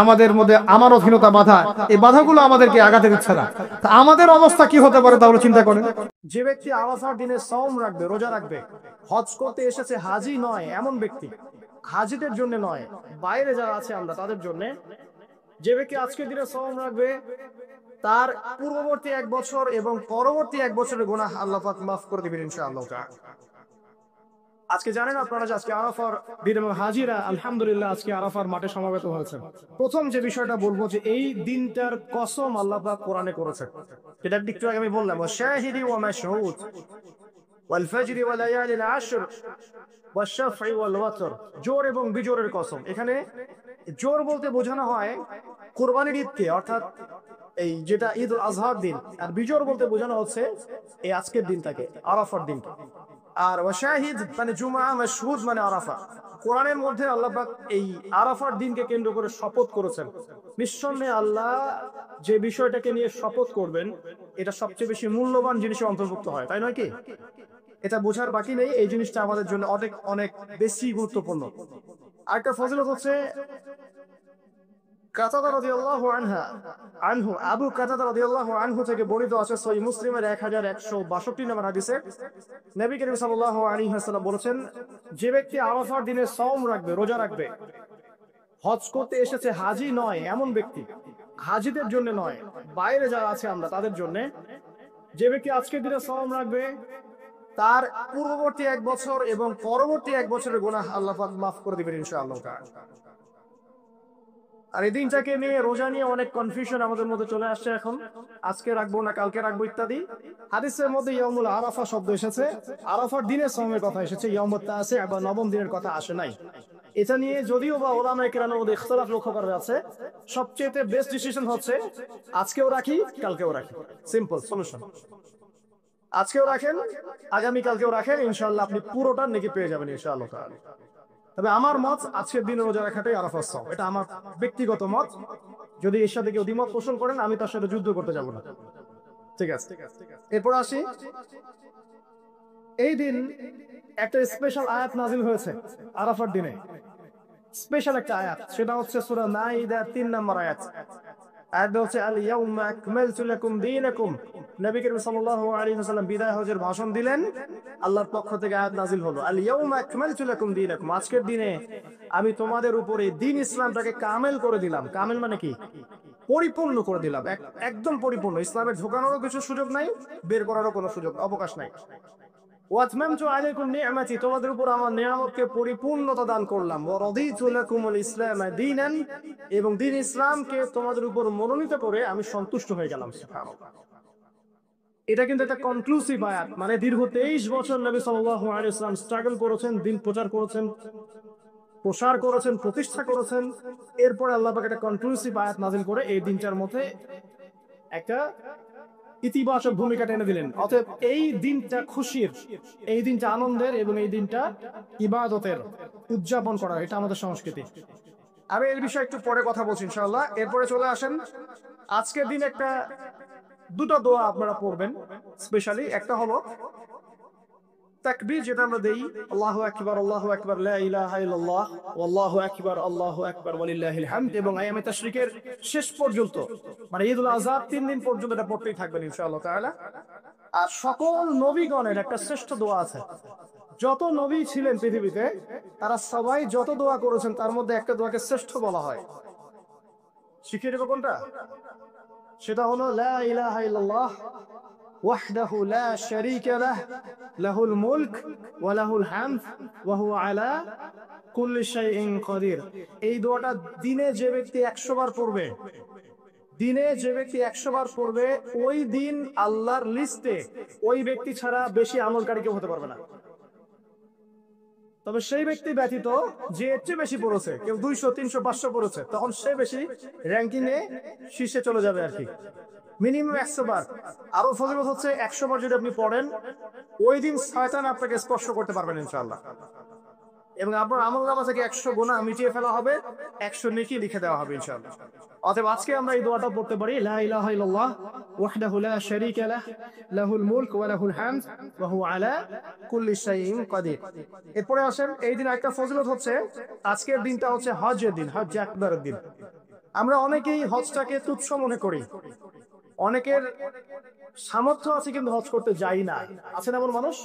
আমাদের মধ্যে আমানতহীনতা বাধা, এই বাধাগুলো আমাদেরকে আগাতে দিচ্ছে না। তা আমাদের অবস্থা কি হতে পারে তাহলে চিন্তা করেন। যে ব্যক্তি আরাফার দিনে সওম রাখবে, রোজা রাখবে, হজ করতে এসেছে, হাজি নয় এমন ব্যক্তি, হাজিদের জন্য নয়, বাইরে যারা আছে আমরা তাদের জন্য, যে ব্যক্তি আজকের দিনে সওম রাখবে, তার পূর্ববর্তী 1 বছর এবং পরবর্তী 1 বছরের গুনাহ আল্লাহ পাক মাফ করে দিবেন ইনশাআল্লাহ। আজকে জানেন আপনারা যে আজকে আরাফার দিন এবং হাজিরা আলহামদুলিল্লাহ আজকে আরাফার মাঠে সমবেত হয়েছে। প্রথম যে বিষয়টা বলবো যে এই দিনটার কসম আল্লাহ পাক কোরআনে করেছেন, যেটা একটু আগে আমি বললাম, শাহিদি ওয়া মাশহুদ ওয়াল ফাজরি ওয়া লায়ালিল আশর ওয়াশ শাফঈ ওয়াল ওয়াতর, জোর এবং বিজোরের কসম। এখানে জোর বলতে বোঝানো হয় কুরবানির ঈদকে, অর্থাৎ এই যেটা ঈদ উল আজহার দিন, আর বিজোর বলতে বোঝানো হচ্ছে এই আজকের দিনটাকে, আরাফার দিনকে। আর ওয়াশাহিদ মানে জুমা, মাশহুদ মানে আরাফা। কোরআনের মধ্যে আল্লাহ পাক এই আরাফার দিনকে কেন্দ্র করে শপথ করেছেন। নিঃসন্দেহে আল্লাহ যে বিষয়টাকে নিয়ে শপথ করবেন, এটা সবচেয়ে বেশি মূল্যবান জিনিসের অন্তর্ভুক্ত হয়, তাই নয় কি? এটা বোঝার বাকি নেই, এই জিনিসটা আমাদের জন্য অনেক অনেক বেশি গুরুত্বপূর্ণ। আরেকটা ফজিলত হচ্ছে কাতাদা রাদিয়াল্লাহু আনহু, আবু কাতাদা রাদিয়াল্লাহু আনহু থেকে বর্ণিত আছে সহিহ মুসলিমের 1162 নম্বর হাদিসে, নবী করিম সাল্লাল্লাহু আলাইহি ওয়াসাল্লাম বলেছেন, যে ব্যক্তি আরাফার দিনে সওম রাখবে, রোজা রাখবে, হজ করতে এসেছে, হাজি নয় এমন ব্যক্তি, হাজিদের জন্য নয়, বাইরে যারা আছে আমরা তাদের জন্য, যে ব্যক্তি আজকের দিনে সওম রাখবে, তার পূর্ববর্তী 1 বছর এবং পরবর্তী 1 বছরের গুনাহ আল্লাহ পাক মাফ করে দিবেন ইনশাআল্লাহ। আর এই দিনটাকে নিয়ে, রোজা নিয়ে অনেক কনফিউশন আমাদের মধ্যে চলে আসছে এখন, আজকে রাখবো না কালকে রাখবো ইত্যাদি। হাদিসের মধ্যে ইয়াউমুল আরাফা শব্দ এসেছে, আরাফার দিনে সওমের কথা এসেছে, ইয়াউমুত তাসি বা নবম দিনের কথা আসে নাই। এটা নিয়ে যদিও বা উলামায়ে কেরামের মধ্যে ইখতিলাফ লক্ষ্য করা যাচ্ছে, সবচেয়ে বেস্ট ডিসিশন হচ্ছে আজকেও রাখি কালকেও রাখি, সিম্পল সলিউশন। আজকেও রাখেন, আগামী কালকেও রাখেন, ইনশাআল্লাহ আপনি পুরোটা নেকি পেয়ে যাবেন ইনশাআল্লাহ। তবে আমার মত আজকের দিনে রোজা রাখাটাই আরাফার সওম, এটা আমার ব্যক্তিগত মত। যদি এর সাথে কেউ দ্বিমত পোষণ করেন, আমি তার সাথে যুদ্ধ করতে যাব না, ঠিক আছে? এরপর আসি, এই দিন একটা স্পেশাল আয়াত নাজিল হয়েছে আরাফার দিনে, স্পেশাল একটা আয়াত, সেটা হচ্ছে সূরা মাইদা 3 নম্বর আয়াত। আয়াতটা হচ্ছে আল ইয়াউমা আকমালতু লাকুম দীনাকুম। নবী করিম সাল্লাল্লাহু আলাইহি ওয়াসাল্লাম বিদায় হজের ভাষণ দিলেন, আল্লাহর পক্ষ থেকে আয়াত নাজিল হলো, আল ইয়াউমা আকমালতু লাকুম দীনাকুম, আজকের দিনে আমি তোমাদের উপরে দ্বীন ইসলামটাকে কামেল করে দিলাম। কামেল মানে কি? পরিপূর্ণ করে দিলাম, একদম পরিপূর্ণ। ইসলামের ঢোকানোরও কিছু সুযোগ নাই, বের করারও কোনো সুযোগ অবকাশ নাই। ওয়াতমামতু আলাইকুম নি'মাতি, তোমাদের উপর আমার নিয়ামতকে পরিপূর্ণতা দান করলাম। ওয়া রাদিতু লাকুমুল ইসলাম দীনান, এবং দ্বীন ইসলামকে তোমাদের উপর মনোনীত করে আমি সন্তুষ্ট হয়ে গেলাম। সুবহানাল্লাহ। এটা কিন্তু একটা কনক্লুসিভ আয়াত, মানে দীর্ঘ 23 বছর নবী সাল্লাল্লাহু আলাইহি ওয়াসাল্লাম স্ট্রাগল করেছেন, দিন প্রচার করেছেন, প্রসার করেছেন, প্রতিষ্ঠা করেছেন। এরপর আল্লাহ পাক একটা কনক্লুসিভ আয়াত নাযিল করে এই দিনটার মধ্যে একটা ইতিবাচক ভূমিকা টেনে দিলেন। অতএব এই দিনটা খুশির, এই দিনটা আনন্দের, এবং এই দিনটা ইবাদতের উদযাপন করা, এটা আমাদের সংস্কৃতি। আমি এর বিষয়ে একটু পরে কথা বলছি ইনশাআল্লাহ। এরপরে চলে আসেন, আজকের দিন একটা দুটো দোয়া আপনারা পড়বেন স্পেশালি। একটা হলো তাকবীর, যেটা আমরা দেই, আল্লাহু আকবার, আল্লাহু আকবার, লা ইলাহা ইল্লাল্লাহ, আল্লাহু আকবার, আল্লাহু আকবার, ওয়ালিল্লাহিল হামদ, এবং আইয়ামে তাশরিকের শেষ পর্যন্ত, মানে ঈদুল আযহা 3 দিন পর্যন্ত এটা পড়তেই থাকবেন ইনশাআল্লাহ তাআলা। আর সকল নবীগণের একটা শ্রেষ্ঠ দোয়া আছে, যত নবী ছিলেন পৃথিবীতে তারা সবাই যত দোয়া করেছেন তার মধ্যে একটা দোয়াকে শ্রেষ্ঠ বলা হয়। শিখিয়ে দেব কোনটা? সেটা হলো লা ইলাহা ইল্লাল্লাহ ওয়াহদাহু লা শারীকা লাহ লাহুল মুলক ওয়া লাহুল হামদ ওয়া হুয়া আলা কুল্লি শাইইন কাদির। এই দোয়াটা দিনে যে ব্যক্তি 100 বার পড়বে, দিনে যে ব্যক্তি 100 বার পড়বে, ওই দিন আল্লাহর লিস্টে ওই ব্যক্তি ছাড়া বেশি আমলকারী কেউ হতে পারবে না। তবে সেই ব্যক্তি ব্যতীত যে এর চেয়ে বেশি পড়েছে, কেউ 200, 300, 500 পড়েছে, তখন সে বেশি র্যাঙ্কিং এ শীর্ষে চলে যাবে আর কি। মিনিমাম 100 বার। আরো ফজিলত হচ্ছে 100 বার যদি আপনি পড়েন, ওই দিন শয়তান আপনাকে স্পর্শ করতে পারবেন ইনশাআল্লাহ। এবং আপনার আমলনামা থেকে 100 গুনাহ মিটিয়ে ফেলা হবে, 100 নেকি লিখে দেওয়া হবে ইনশাআল্লাহ। অতএব আজকে আমরা এই দোয়াটা পড়তে পারি, লা ইলাহা ইল্লাল্লাহ ওয়াহদাহু লা শারীকা লাহ লাহুল মুলক ওয়া লাহুল হামদ ওয়া হুয়া আলা কুল্লি শাইইন কাদির। এরপরে আসেন, এই দিন একটা ফজিলত হচ্ছে, আজকের দিনটা হচ্ছে হজের দিন, হজ আকবরের দিন। আমরা অনেকেই হজটাকে তুচ্ছ মনে করি, অনেকের সামর্থ্য আছে কিন্তু হজ করতে যাই না। আছেন এমন মানুষ?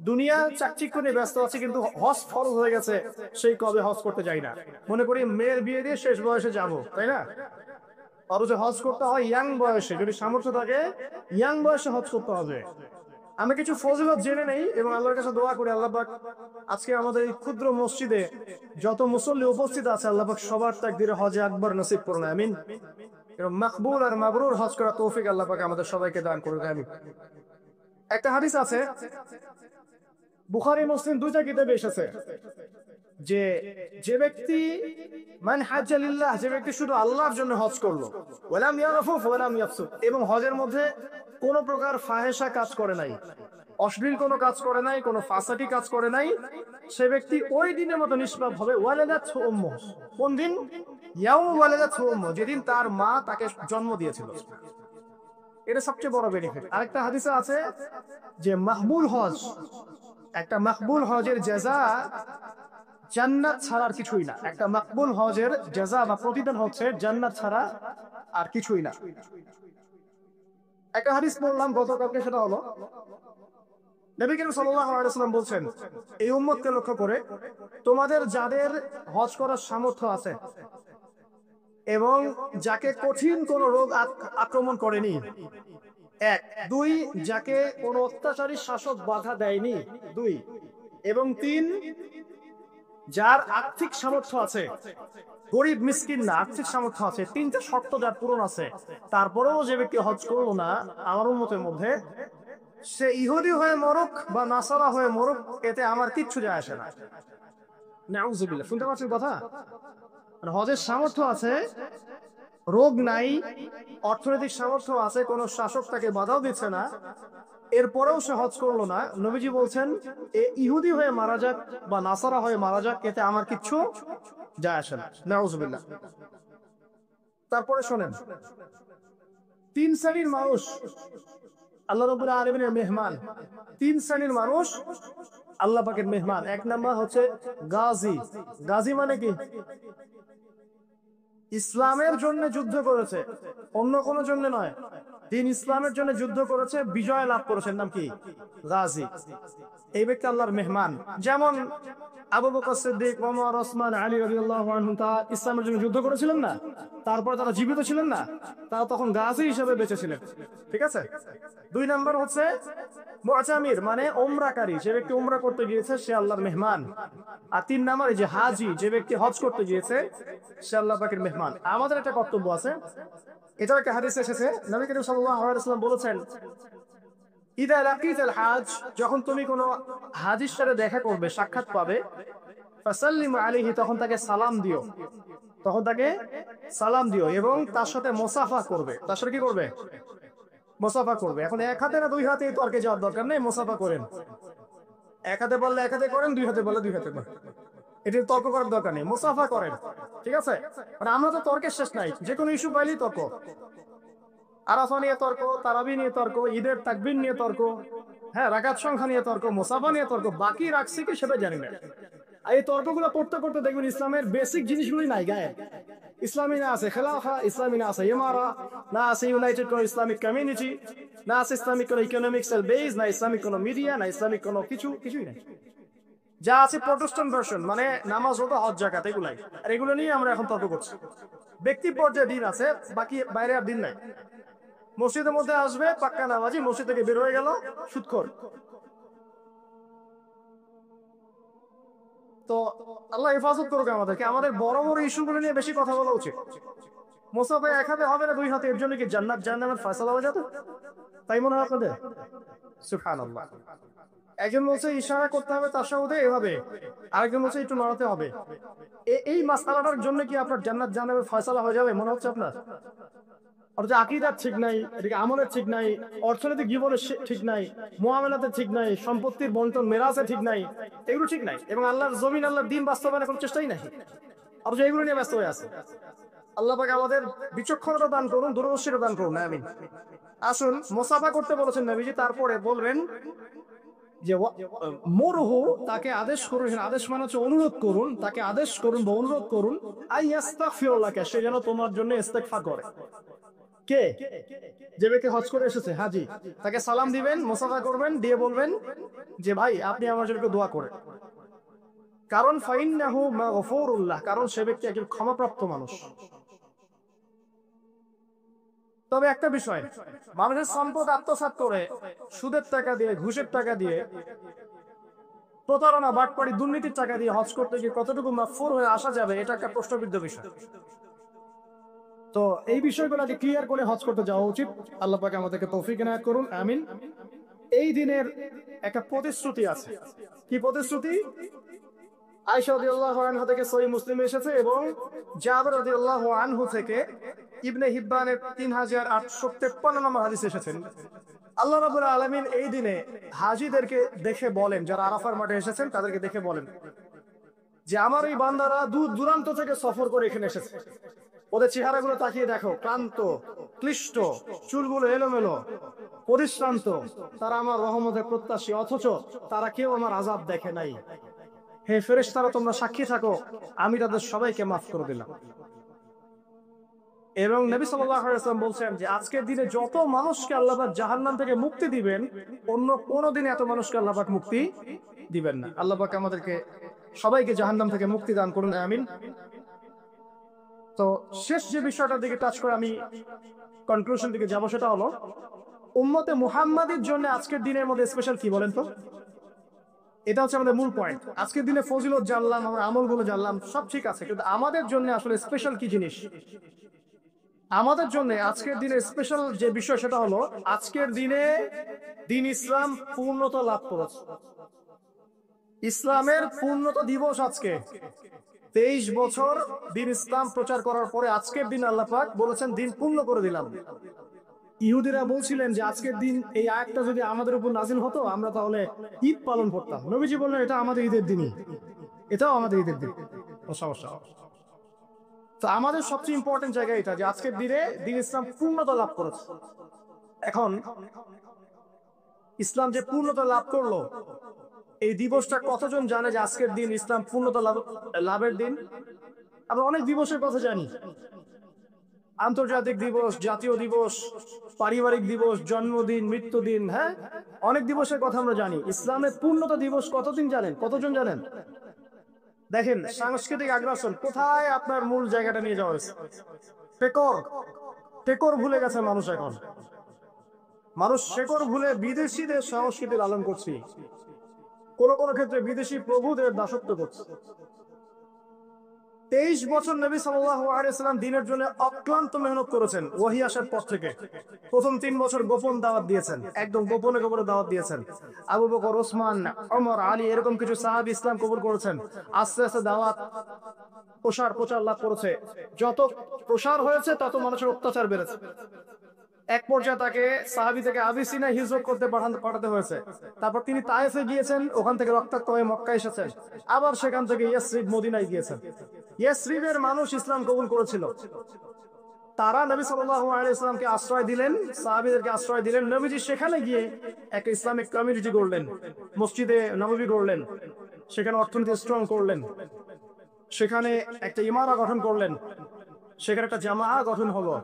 দুনিয়া চাকচিক করে ব্যস্ত আছে, কিন্তু হজ ফরজ হয়ে গেছে, সেই কবে হজ করতে যাই না। মনে করি মেয়ের বিয়ে দিয়ে শেষ বয়সে যাব, তাই না? অথচ হজ করতে হয় ইয়াং বয়সে, যদি সামর্থ্য থাকে ইয়াং বয়সে হজ করতে হবে। আমরা কিছু ফজিলত জেনে নেই এবং আল্লাহর কাছে দোয়া করি, আল্লাহ পাক আজকে আমাদের এই ক্ষুদ্র মসজিদে যত মুসল্লি উপস্থিত আছে, আল্লাহ পাক সবার তাকদিরে হজে আকবর নসিব করুন, আমিন। এবং মাকবুল আর মাবরুর হজ করা তৌফিক আল্লাহ পাক আমাদের সবাইকে দান করুন, আমিন। একটা হাদিস আছে, বুখারী মুসলিম দুইটা কিতাবে এসেছে, যে যে ব্যক্তি মান হাজ্জা লিল্লাহ, যে ব্যক্তি শুধু আল্লাহর জন্য হজ করলো, ওয়ালাম ইয়ারফুফ ওয়ালাম ইয়াফসুক, এবং হজের মধ্যে কোন প্রকার ফাহেশা কাজ করে নাই, অশ্লীল কোনো কাজ করে নাই, কোনো ফাসাদি কাজ করে নাই, সে ব্যক্তি ওই দিনের মতো নিষ্পাপ হবে। ওয়ালাদাতহু উম্মুহ, কোন দিন? ইয়াউম ওয়ালাদাতহু উম্মুহ, যেদিন তার মা তাকে জন্ম দিয়েছিল। এটা সবচেয়ে বড় বেনিফিট। আরেকটা হাদিসে আছে যে মাকবুল হজ, একটা মাকবুল হজের জাযা জান্নাত ছাড়া আর কিছুই না। একটা মাকবুল হজের জাযা বা প্রতিদান হচ্ছে জান্নাত ছাড়া আর কিছুই না। একটা হাদিস পড়লাম গতকালকে, সেটা হলো নবী করিম সাল্লাল্লাহু আলাইহি ওয়াসাল্লাম বলছেন এই উম্মতকে লক্ষ্য করে, তোমাদের যাদের হজ করার সামর্থ্য আছে এবং যাকে কঠিন কোন রোগ আক্রমণ করেনি, 1, 2, যাকে কোনো অত্যাচারী শাসক বাধা দেয়নি, 2, এবং 3, যার আর্থিক সামর্থ্য আছে, গরিব মিসকিন না, আর্থিক সামর্থ্য আছে, 3টা শর্ত যার পূরণ আছে, তারপরেও যে ব্যক্তি হজ করলো না আমার উম্মতের মধ্যে, সে ইহুদি হয়ে মরুক বা নাসারা হয়ে মরুক, এতে আমার কিচ্ছু যায় আসে না। নাউযুবিল্লাহ, শুনতে পাচ্ছেন কথা? মানে হজের সামর্থ্য আছে, রোগ নাই, অর্থনৈতিক সামর্থ্য আছে, কোন শাসক তাকে বাধাও দিচ্ছে না, এরপরেও সে হজ করলো না, নবীজি বলছেন এ ইহুদি হয়ে মারা যাক বা নাসারা হয়ে মারা যাক, এতে আমার কিচ্ছু যায় আসে না। নাউযুবিল্লাহ। তারপরে শোনেন, 3 শ্রেণীর মানুষ আল্লাহ রাব্বুল আলামিনের মেহমান। 3 শ্রেণীর মানুষ আল্লাহ পাকের মেহমান। 1 নাম্বার হচ্ছে গাজী। গাজী মানে কি? ইসলামের জন্য যুদ্ধ করেছে, অন্য কোনো জন্য নয়, দিন ইসলামের জন্য যুদ্ধ করেছে, বিজয় লাভ করেছে, নাম কি? গাজী। এই ব্যক্তি আল্লাহর মেহমান। যেমন আবু বকর সিদ্দিক, ওমর, ওসমান, আলী রাদিয়াল্লাহু আনহুম, তারা ইসলামের জন্য যুদ্ধ করেছিলেন না, তারপরে তারা জীবিত ছিলেন না, তারা তখন গাজী হিসেবে বেঁচে ছিলেন। ঠিক আছে? 2 নাম্বার হচ্ছে মুআতামির, মানে ওমরাকারী, যে ব্যক্তি ওমরা করতে গিয়েছে সে আল্লাহর মেহমান। আর 3 নাম্বার এই যে হাজী, যে ব্যক্তি হজ করতে গিয়েছে সে আল্লাহ পাকের মেহমান। আমাদের একটা কর্তব্য আছে, এটা একটা হাদিসে এসেছে, নবী করিম সাল্লাল্লাহু আলাইহি ওয়াসাল্লাম বলেছেন ইদা লাকিতাল হাজ, যখন তুমি কোনো হাজীর সাথে দেখা করবে, সাক্ষাৎ পাবে, ফাসাল্লিম আলাইহি, তখন তাকে সালাম দিও, তখন তাকে সালাম দিও, এবং তার সাথে মুসাফা করবে। তার সাথে কি করবে? মুসাফা করবে। এখন 1 হাতে না 2 হাতে তর্কে যাওয়ার দরকার নেই, মুসাফা করেন। 1 হাতে বললে 1 হাতে করেন, 2 হাতে বললে 2 হাতে করেন, এটা তর্ক করার দরকার নেই, মুসাফা করেন। ঠিক আছে? মানে আমরা তো তর্কের শেষ নাই, যে কোনো ইস্যু পাইলেই তর্ক। আরাফা নিয়ে তর্ক, তারাবি নিয়ে তর্ক, ঈদের তাকবীর নিয়ে তর্ক, হ্যাঁ, রাকাত সংখ্যা নিয়ে তর্ক, মুসাফা নিয়ে তর্ক, বাকি রাখছি কি সেটা জানি না। আর এই তর্কগুলো করতে করতে দেখবেন ইসলামের বেসিক জিনিসগুলোই নাই গায়ে। ইসলামী না আছে খেলাফা, ইসলামী না আছে ইমারা, না আছে ইউনাইটেড কোন ইসলামিক কমিউনিটি, না আছে ইসলামিক কোন ইকোনমিক্যাল বেস, না ইসলামিক কোন মিডিয়া, না ইসলামিক কোন কিছুই নাই। যা আছে প্রোটেস্ট্যান্ট ভার্সন, মানে নামাজ, রোজা, হজ, যাকাত, এগুলাই। আর এগুলো নিয়ে আমরা এখন তর্ক করছি। ব্যক্তি পর্যায়ে দিন আছে, বাকি বাইরে আর দিন নাই। মসজিদের মধ্যে আসবে পাক্কা নামাজি, মসজিদ থেকে বের হয়ে গেল সুদখোর। তো আল্লাহ হেফাজত করুক আমাদেরকে। আমাদের বড় বড় ইস্যুগুলো নিয়ে বেশি কথা বলা উচিত। মুসাফা 1 হাতে হবে না 2 হাতে, এর জন্য কি জান্নাত জাহান্নামের ফয়সালা হয়ে যেত? তাই মনে হয় আপনাদের? সুবহানাল্লাহ। একজন বলছে ইশারা করতে হবে তাশাহুদে এভাবে, আরেকজন বলছে একটু নড়াতে হবে। এই মাসআলাটার জন্য কি আপনার জান্নাত জাহান্নামের ফয়সালা হয়ে যাবে মনে হচ্ছে আপনার? অথচ আকীদা ঠিক নাই, এদিকে আমলের ঠিক নাই, অর্থনৈতিক জীবনের ঠিক নাই, মুআমালাতে ঠিক নাই, সম্পত্তির বন্টন মেরাজে ঠিক নাই, এগুলো ঠিক নাই, এবং আল্লাহর জমিন আল্লাহর দ্বীন বাস্তবায়নের কোনো চেষ্টাই নাই, অথচ এগুলো নিয়ে ব্যস্ত হয়ে আছে। আল্লাহ পাক আমাদের বিচক্ষণতা দান করুন, দূরদর্শিতা দান করুন, আমিন। আসুন, মুসাফা করতে বলেছেন নবীজি, তারপরে বলবেন যে মুরহু, তাকে আদেশ করুন, আদেশ মানে হচ্ছে অনুরোধ করুন, তাকে আদেশ করুন বা অনুরোধ করুন, আইয়াস্তাগফিরুল্লাহ, সে যেন তোমার জন্য ইস্তেগফার করে। কে? যে ব্যক্তি হজ করে এসেছে, হাজি, তাকে সালাম দিবেন, মুসাফা করবেন, দিয়ে বলবেন যে ভাই আপনি আমার জন্য দোয়া করেন, কারণ ফাইন্নাহু মাগফুরুল্লাহ, কারণ সে ব্যক্তি একজন ক্ষমাপ্রাপ্ত মানুষ। তবে একটা বিষয়, মানুষের সম্পদ আত্মসাৎ করে, সুদের টাকা দিয়ে, ঘুষের টাকা দিয়ে, প্রতারণা, বাটপাড়ি, দুর্নীতির টাকা দিয়ে হজ করতে গিয়ে কতটুকু মাগফুর হয়ে আসা যাবে, এটা একটা প্রশ্নবিদ্ধ বিষয়। তো এই বিষয়গুলোকে ক্লিয়ার করে হজ করতে যাওয়া উচিত। আল্লাহ পাক আমাদেরকে তৌফিক এনায়েত করুন, আমিন। এই দিনের একটা প্রতিশ্রুতি আছে। কি প্রতিশ্রুতি? আয়েশা রাদিয়াল্লাহু আনহা থেকে সহিহ মুসলিমে এসেছে, এবং জাবের রাদিয়াল্লাহু আনহু থেকে ইবনে হিব্বানের 3853 নম্বর হাদিসে এসেছেন। আল্লাহ রাব্বুল আলামিন এই দিনে হাজীদেরকে দেখে বলেন, যারা আরাফার মাঠে এসেছেন তাদেরকে দেখে বলেন যে আমার এই বান্দারা দূর দূরান্ত থেকে সফর করে এখানে এসেছে, ওদের চেহারাগুলো তাকিয়ে দেখো, ক্লান্ত, ক্লিষ্ট, চুলগুলো এলোমেলো, পরিশ্রান্ত, তারা আমার রহমতের প্রত্যাশী, অথচ তারা কেউ আমার আযাব দেখে নাই। হে ফেরেশতারা, তোমরা সাক্ষী থাকো, আমি তাদের সবাইকে মাফ করে দিলাম। এবং নবী সাল্লাল্লাহু আলাইহি ওয়াসাল্লাম বলছেন যে আজকের দিনে যত মানুষকে আল্লাহ পাক জাহান্নাম থেকে মুক্তি দিবেন, অন্য কোনো দিনে এত মানুষকে আল্লাহ পাক মুক্তি দিবেন না। আল্লাহ পাক আমাদেরকে সবাইকে জাহান্নাম থেকে মুক্তি দান করুন, আমিন। তো শেষ যে বিষয়টার দিকে টাচ করে আমি কনক্লুশন দিকে যাব, সেটা হলো উম্মতে মুহাম্মাদীর জন্য আজকের দিনের মধ্যে স্পেশাল কি বলেন তো? এটা হচ্ছে আমাদের মূল পয়েন্ট। আজকের দিনে ফজিলত জানলাম, আমরা আমলগুলো জানলাম, সব ঠিক আছে, কিন্তু আমাদের জন্য আসলে স্পেশাল কি জিনিস? আমাদের জন্য আজকের দিনে স্পেশাল যে বিষয়, সেটা হলো আজকের দিনে দিন ইসলাম পূর্ণতা লাভ করেছে। ইসলামের পূর্ণতা দিবস আজকে। 23 বছর দিন ইসলাম প্রচার করার পরে আজকের দিন আল্লাহ পাক বলেছেন দিন পূর্ণ করে দিলাম। ইহুদিরা বলছিলেন যে আজকের দিন এই আয়াতটা যদি আমাদের উপর নাজিল হতো, আমরা তাহলে ঈদ পালন করতাম। নবীজি বললেন এটা আমাদের ঈদের দিনই, এটাও আমাদের ঈদের দিন, সমস্যা। তো আমাদের সবচেয়ে ইম্পর্টেন্ট জায়গা এটা যে আজকের দিনে দিন ইসলাম পূর্ণতা লাভ করেছে। এখন ইসলাম যে পূর্ণতা লাভ করলো, এই দিবসটা কতজন জানে যে আজকের দিন ইসলাম পূর্ণতা লাভের দিন? আমরা অনেক দিবসের কথা জানি, আন্তর্জাতিক দিবস, জাতীয় দিবস, পারিবারিক দিবস, জন্মদিন, মৃত্যুদিন, হ্যাঁ, অনেক দিবসের কথা আমরা জানি। ইসলামের পূর্ণতা দিবস কতদিন জানেন? কতজন জানেন? দেখেন, সাংস্কৃতিক আগ্রাসন কোথায় আপনার মূল জায়গাটা নিয়ে যাওয়া হয়েছে। টেকর ভুলে গেছে মানুষ। এখন মানুষ শেকড় ভুলে বিদেশিদের সংস্কৃতি লালন করছে, কোন কোন ক্ষেত্রে বিদেশি প্রভুদের দাসত্ব করছে। 23 বছর নবী সাল্লাল্লাহু আলাইহি ওয়াসাল্লাম দিনের জন্য অক্লান্ত মেহনত করেছেন। ওহী আসার পর থেকে প্রথম 3 বছর গোপন দাওয়াত দিয়েছেন, একদম গোপনে গোপনে দাওয়াত দিয়েছেন। আবু বকর, ওসমান, ওমর, আলী এরকম কিছু সাহাবী ইসলাম কবুল করেছেন। আস্তে আস্তে দাওয়াত প্রচার লাভ করেছে। যত প্রসার হয়েছে তত মানুষের অত্যাচার বেড়েছে। এক পর্যায়ে তাকে সাহাবী থেকে আবিসিনায় হিজরত করতে পাঠাতে হয়েছে। তারপর তিনি তায়েফে গিয়েছেন, ওখান থেকে রক্তাক্ত হয়ে মক্কা এসেছেন। আবার সেখান থেকে ইয়াসরিব, মদিনায় গিয়েছেন। ইয়াসরিবের মানুষ ইসলাম কবুল করেছিল। তারা নবী সাল্লাল্লাহু আলাইহি ওয়াসাল্লামকে আশ্রয় দিলেন, সাহাবীদেরকে আশ্রয় দিলেন। নবীজি সেখানে গিয়ে একটা ইসলামিক কমিউনিটি গড়লেন, মসজিদে নববী গড়লেন, সেখানে অর্থনীতি স্ট্রং করলেন, সেখানে একটা ইমারা গঠন করলেন, সেখানে একটা জামাআ গঠন হলো।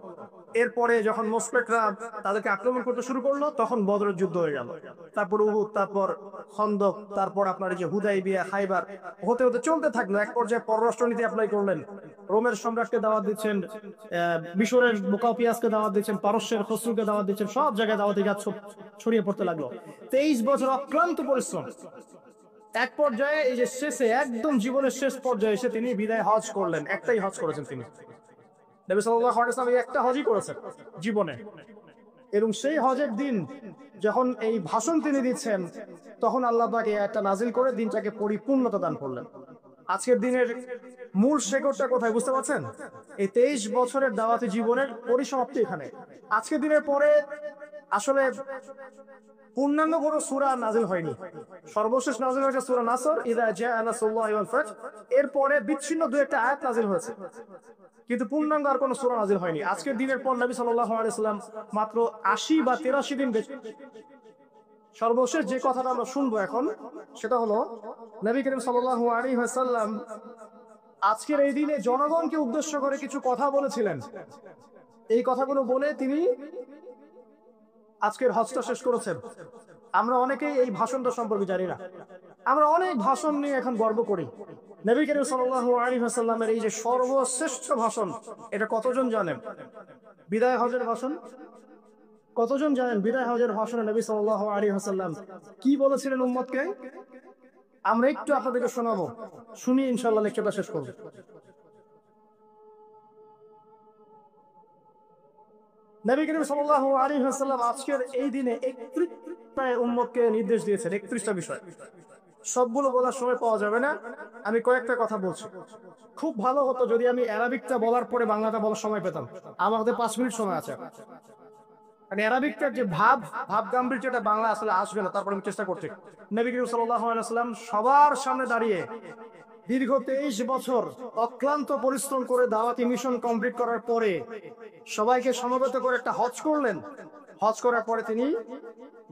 এরপরে যখন মুশরিকরা তাদেরকে আক্রমণ করতে শুরু করলো, তখন বদরের যুদ্ধ হয়ে গেল। তারপর উহুদ, তারপর খন্দক, তারপর আপনার এই যে হুদাইবিয়া, খাইবার, হতে হতে চলতে থাকলো। এক পর্যায়ে পররাষ্ট্রনীতি অ্যাপ্লাই করলেন। রোমের সম্রাটকে দাওয়াত দিচ্ছেন, মিশরের মুকাউকিয়াসকে দাওয়াত দিচ্ছেন, পারস্যের খসরুকে দাওয়াত দিচ্ছেন, সব জায়গায় দাওয়াতি কাজ ছড়িয়ে পড়তে লাগলো। 23 বছর অক্লান্ত পরিশ্রম। এক পর্যায়ে এই যে শেষে, একদম জীবনের শেষ পর্যায়ে এসে তিনি বিদায় হজ করলেন। একটাই হজ করেছেন তিনি। নবী সাল্লাল্লাহু আলাইহি ওয়াসাল্লাম একটা হজই করেছেন জীবনে। এবং সেই হজের দিন যখন এই ভাষণ তিনি দিচ্ছেন, তখন আল্লাহ পাক এই আয়াতটা নাজিল করে দিনটাকে পরিপূর্ণতা দান করলেন। আজকের দিনের মূল শেকড়টা কোথায় বুঝতে পারছেন? এই 23 বছরের দাওয়াতি জীবনের পরিসমাপ্তি এখানে। আজকের দিনের পরে আসলে পূর্ণাঙ্গ কোনো সূরা নাযিল হয়নি। সর্বশেষ নাযিল হয়েছে সূরা নাসর, ইযা জাআ নাসরুল্লাহি ওয়াল ফাতহ। এরপরে বিচ্ছিন্ন দুই একটা আয়াত নাযিল হয়েছে, কিন্তু পূর্ণাঙ্গ আর কোনো সূরা নাযিল হয়নি। আজকের দিনের পর নবী সাল্লাল্লাহু আলাইহি ওয়াসাল্লাম মাত্র 80 বা 83 দিন বেঁচে। সর্বশেষ যে কথাটা আমরা শুনবো এখন সেটা হলো নবী করিম সাল্লাল্লাহু আলাইহি ওয়াসাল্লাম আজকের এই দিনে জনগণকে উদ্দেশ্য করে কিছু কথা বলেছিলেন। এই কথাগুলো বলে তিনি আজকের হজটা শেষ করেছেন। আমরা অনেকেই এই ভাষণটা সম্পর্কে জানি না। আমরা অনেক ভাষণ নিয়ে এখন গর্ব করি। নবী করিম সাল্লাল্লাহু আলাইহি ওয়াসাল্লামের এই যে সর্বশ্রেষ্ঠ ভাষণ, এটা কতজন জানেন? বিদায় হজের ভাষণ। কতজন জানেন বিদায় হজের ভাষণে নবী সাল্লাল্লাহু আলাইহি ওয়াসাল্লাম কি বলেছিলেন উম্মতকে? আমরা একটু আপনাদেরকে শোনাবো, শুনি ইনশাআল্লাহ লেকচারটা শেষ করব। নবী করিম সাল্লাল্লাহু আলাইহি ওয়াসাল্লাম আজকের এই দিনে 31টা উম্মতকে নির্দেশ দিয়েছেন, 31টা বিষয়। সবগুলো বলার সময় পাওয়া যাবে না, আমি কয়েকটা কথা বলছি। খুব ভালো হতো যদি আমি অ্যারাবিকটা বলার পরে বাংলাটা বলার সময় পেতাম। আমাদের 5 মিনিট সময় আছে। মানে অ্যারাবিকটার যে ভাব গাম্ভীর্যটা বাংলা আসলে আসবে না, তারপর আমি চেষ্টা করছি। নবী করিম সাল্লাল্লাহু আলাইহি ওয়াসাল্লাম সবার সামনে দাঁড়িয়ে দীর্ঘ 23 বছর অক্লান্ত পরিশ্রম করে দাওয়াতি মিশন কমপ্লিট করার পরে সবাইকে সমবেত করে একটা হজ করলেন। হজ করার পরে তিনি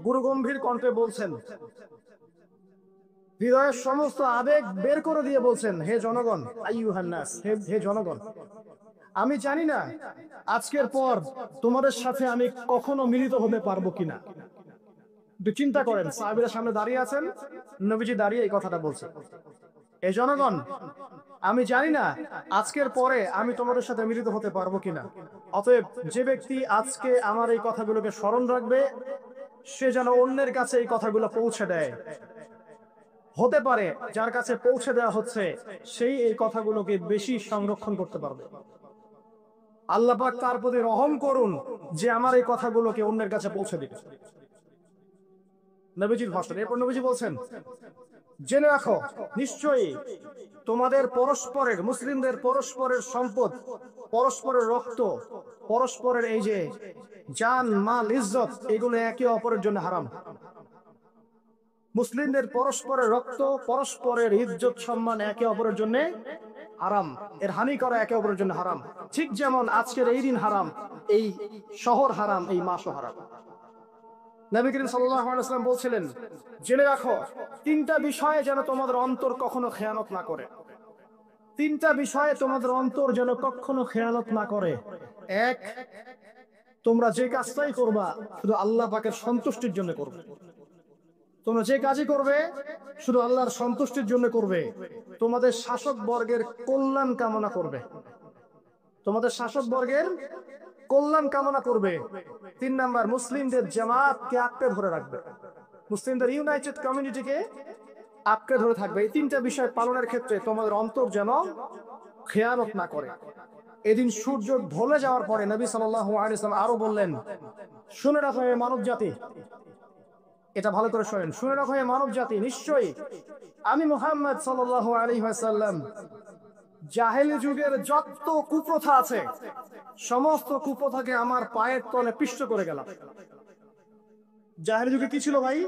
গুরুগম্ভীর কণ্ঠে বলছেন, হৃদয়ের সমস্ত আবেগ বের করে দিয়ে বলছেন, হে জনগণ, আইয়ুহান নাস, হে জনগণ, আমি জানি না আজকের পর তোমাদের সাথে আমি কখনো মিলিত হতে পারবো কিনা। একটু চিন্তা করেন, সাহাবীরা সামনে দাঁড়িয়ে আছেন, নবীজি দাঁড়িয়ে এই কথাটা বলছেন, হে জনগণ, আমি জানি না আজকের পরে আমি তোমাদের সাথে মিলিত হতে পারবো কিনা। অতএব যে ব্যক্তি আজকে আমার এই কথাগুলোকে স্মরণ রাখবে সে যেন অন্যের কাছে এই কথাগুলো পৌঁছে দেয়। হতে পারে যার কাছে পৌঁছে দেওয়া হচ্ছে সেই এই কথাগুলোকে বেশি সংরক্ষণ করতে পারবে। আল্লাহ পাক তার প্রতি রহম করুন যে আমার এই কথাগুলোকে অন্যের কাছে পৌঁছে দিবে। নবীজির ভাষণ। এরপর নবীজি বলছেন, জেনে রাখো নিশ্চয়ই তোমাদের পরস্পরের, মুসলিমদের পরস্পরের সম্পদ, পরস্পরের রক্ত, পরস্পরের এই যে জান মাল ইজ্জত, এগুলো একে অপরের জন্য হারাম। মুসলিমদের পরস্পরের রক্ত, পরস্পরের ইজ্জত সম্মান একে অপরের জন্য হারাম। এর হানি করা একে অপরের জন্য হারাম। ঠিক যেমন আজকের এই দিন হারাম, এই শহর হারাম, এই মাসও হারাম। নবী করিম সাল্লাল্লাহু আলাইহি ওয়াসাল্লাম বলছিলেন, জেনে রাখো 3টা বিষয়ে যেন তোমাদের অন্তর কখনো খেয়ানত না করে। 3টা বিষয়ে তোমাদের অন্তর যেন কখনো খেয়ানত না করে। 1, তোমরা যে কাজটাই করবা শুধু আল্লাহ পাকের সন্তুষ্টির জন্য করবে। তোমরা যে কাজই করবে শুধু আল্লাহর সন্তুষ্টির জন্য করবে। তোমাদের শাসক বর্গের কল্যাণ কামনা করবে। তোমাদের শাসক বর্গের কল্যাণ কামনা করবে। 3 নাম্বার, মুসলিমদের জামাতকে আঁকড়ে ধরে রাখবে। মুসলিমদের ইউনাইটেড কমিউনিটিকে আঁকড়ে ধরে থাকবে। এই 3টা বিষয় পালনের ক্ষেত্রে তোমাদের অন্তর যেন খেয়ানত না করে। এদিন সূর্য ঢলে যাওয়ার পরে নবী সাল্লাল্লাহু আলাইহি ওয়াসাল্লাম আরো বললেন, শুনে রাখো হে মানব জাতি, এটা ভালো করে শোনেন, শুনে রাখো হে মানব জাতি, নিশ্চয়ই আমি মুহাম্মদ সাল্লাল্লাহু আলাইহি ওয়াসাল্লাম জাহেলি যুগের যত কুপ্রথা আছে সমস্ত কুপ্রথাকে আমার পায়ের তলে পিষ্ট করে গেলাম। জাহেলি যুগে কি ছিল ভাই?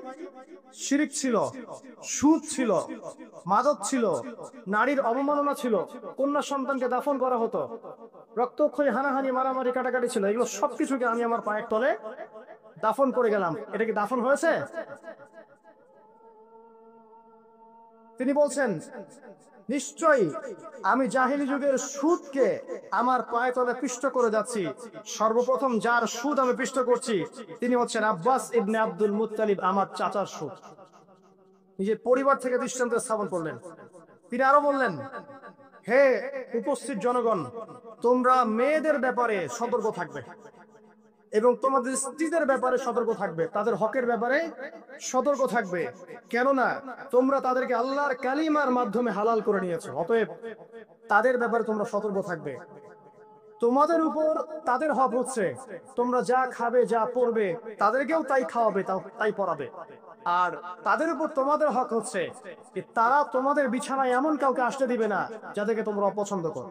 শিরিক ছিল, সুদ ছিল, মাদক ছিল, নারীর অবমাননা ছিল, কন্যা সন্তানকে দাফন করা হতো, রক্তক্ষয়ী, হানাহানি, মারামারি, কাটাকাটি ছিল। এগুলো সবকিছুকে আমি আমার পায়ের তলে দাফন করে গেলাম। এটা কি দাফন হয়েছে? তিনি বলছেন, নিশ্চয়ই আমি জাহিলি যুগের সুদকে আমার পায়ে তলে পিষ্ট করে যাচ্ছি। সর্বপ্রথম যার সুদ আমি পিষ্ট করছি তিনি হচ্ছেন আব্বাস ইবনে আব্দুল মুত্তালিব, আমার চাচার সুদ। নিজের পরিবার থেকে দৃষ্টান্ত স্থাপন করলেন। তিনি আরো বললেন, হে উপস্থিত জনগণ, তোমরা মেয়েদের ব্যাপারে সতর্ক থাকবে এবং তোমাদের স্ত্রীদের ব্যাপারে সতর্ক থাকবে, তাদের হকের ব্যাপারে সতর্ক থাকবে, কেননা তোমরা তাদেরকে আল্লাহর কালিমার মাধ্যমে হালাল করে নিয়েছো। অতএব তাদের ব্যাপারে তোমরা সতর্ক থাকবে। তোমাদের উপর তাদের হক হচ্ছে তোমরা যা খাবে, যা পরবে, তাদেরকেও তাই খাওয়াবে, তাই পরাবে। আর তাদের উপর তোমাদের হক হচ্ছে তারা তোমাদের বিছানায় এমন কাউকে আসতে দিবে না যাদেরকে তোমরা অপছন্দ করো।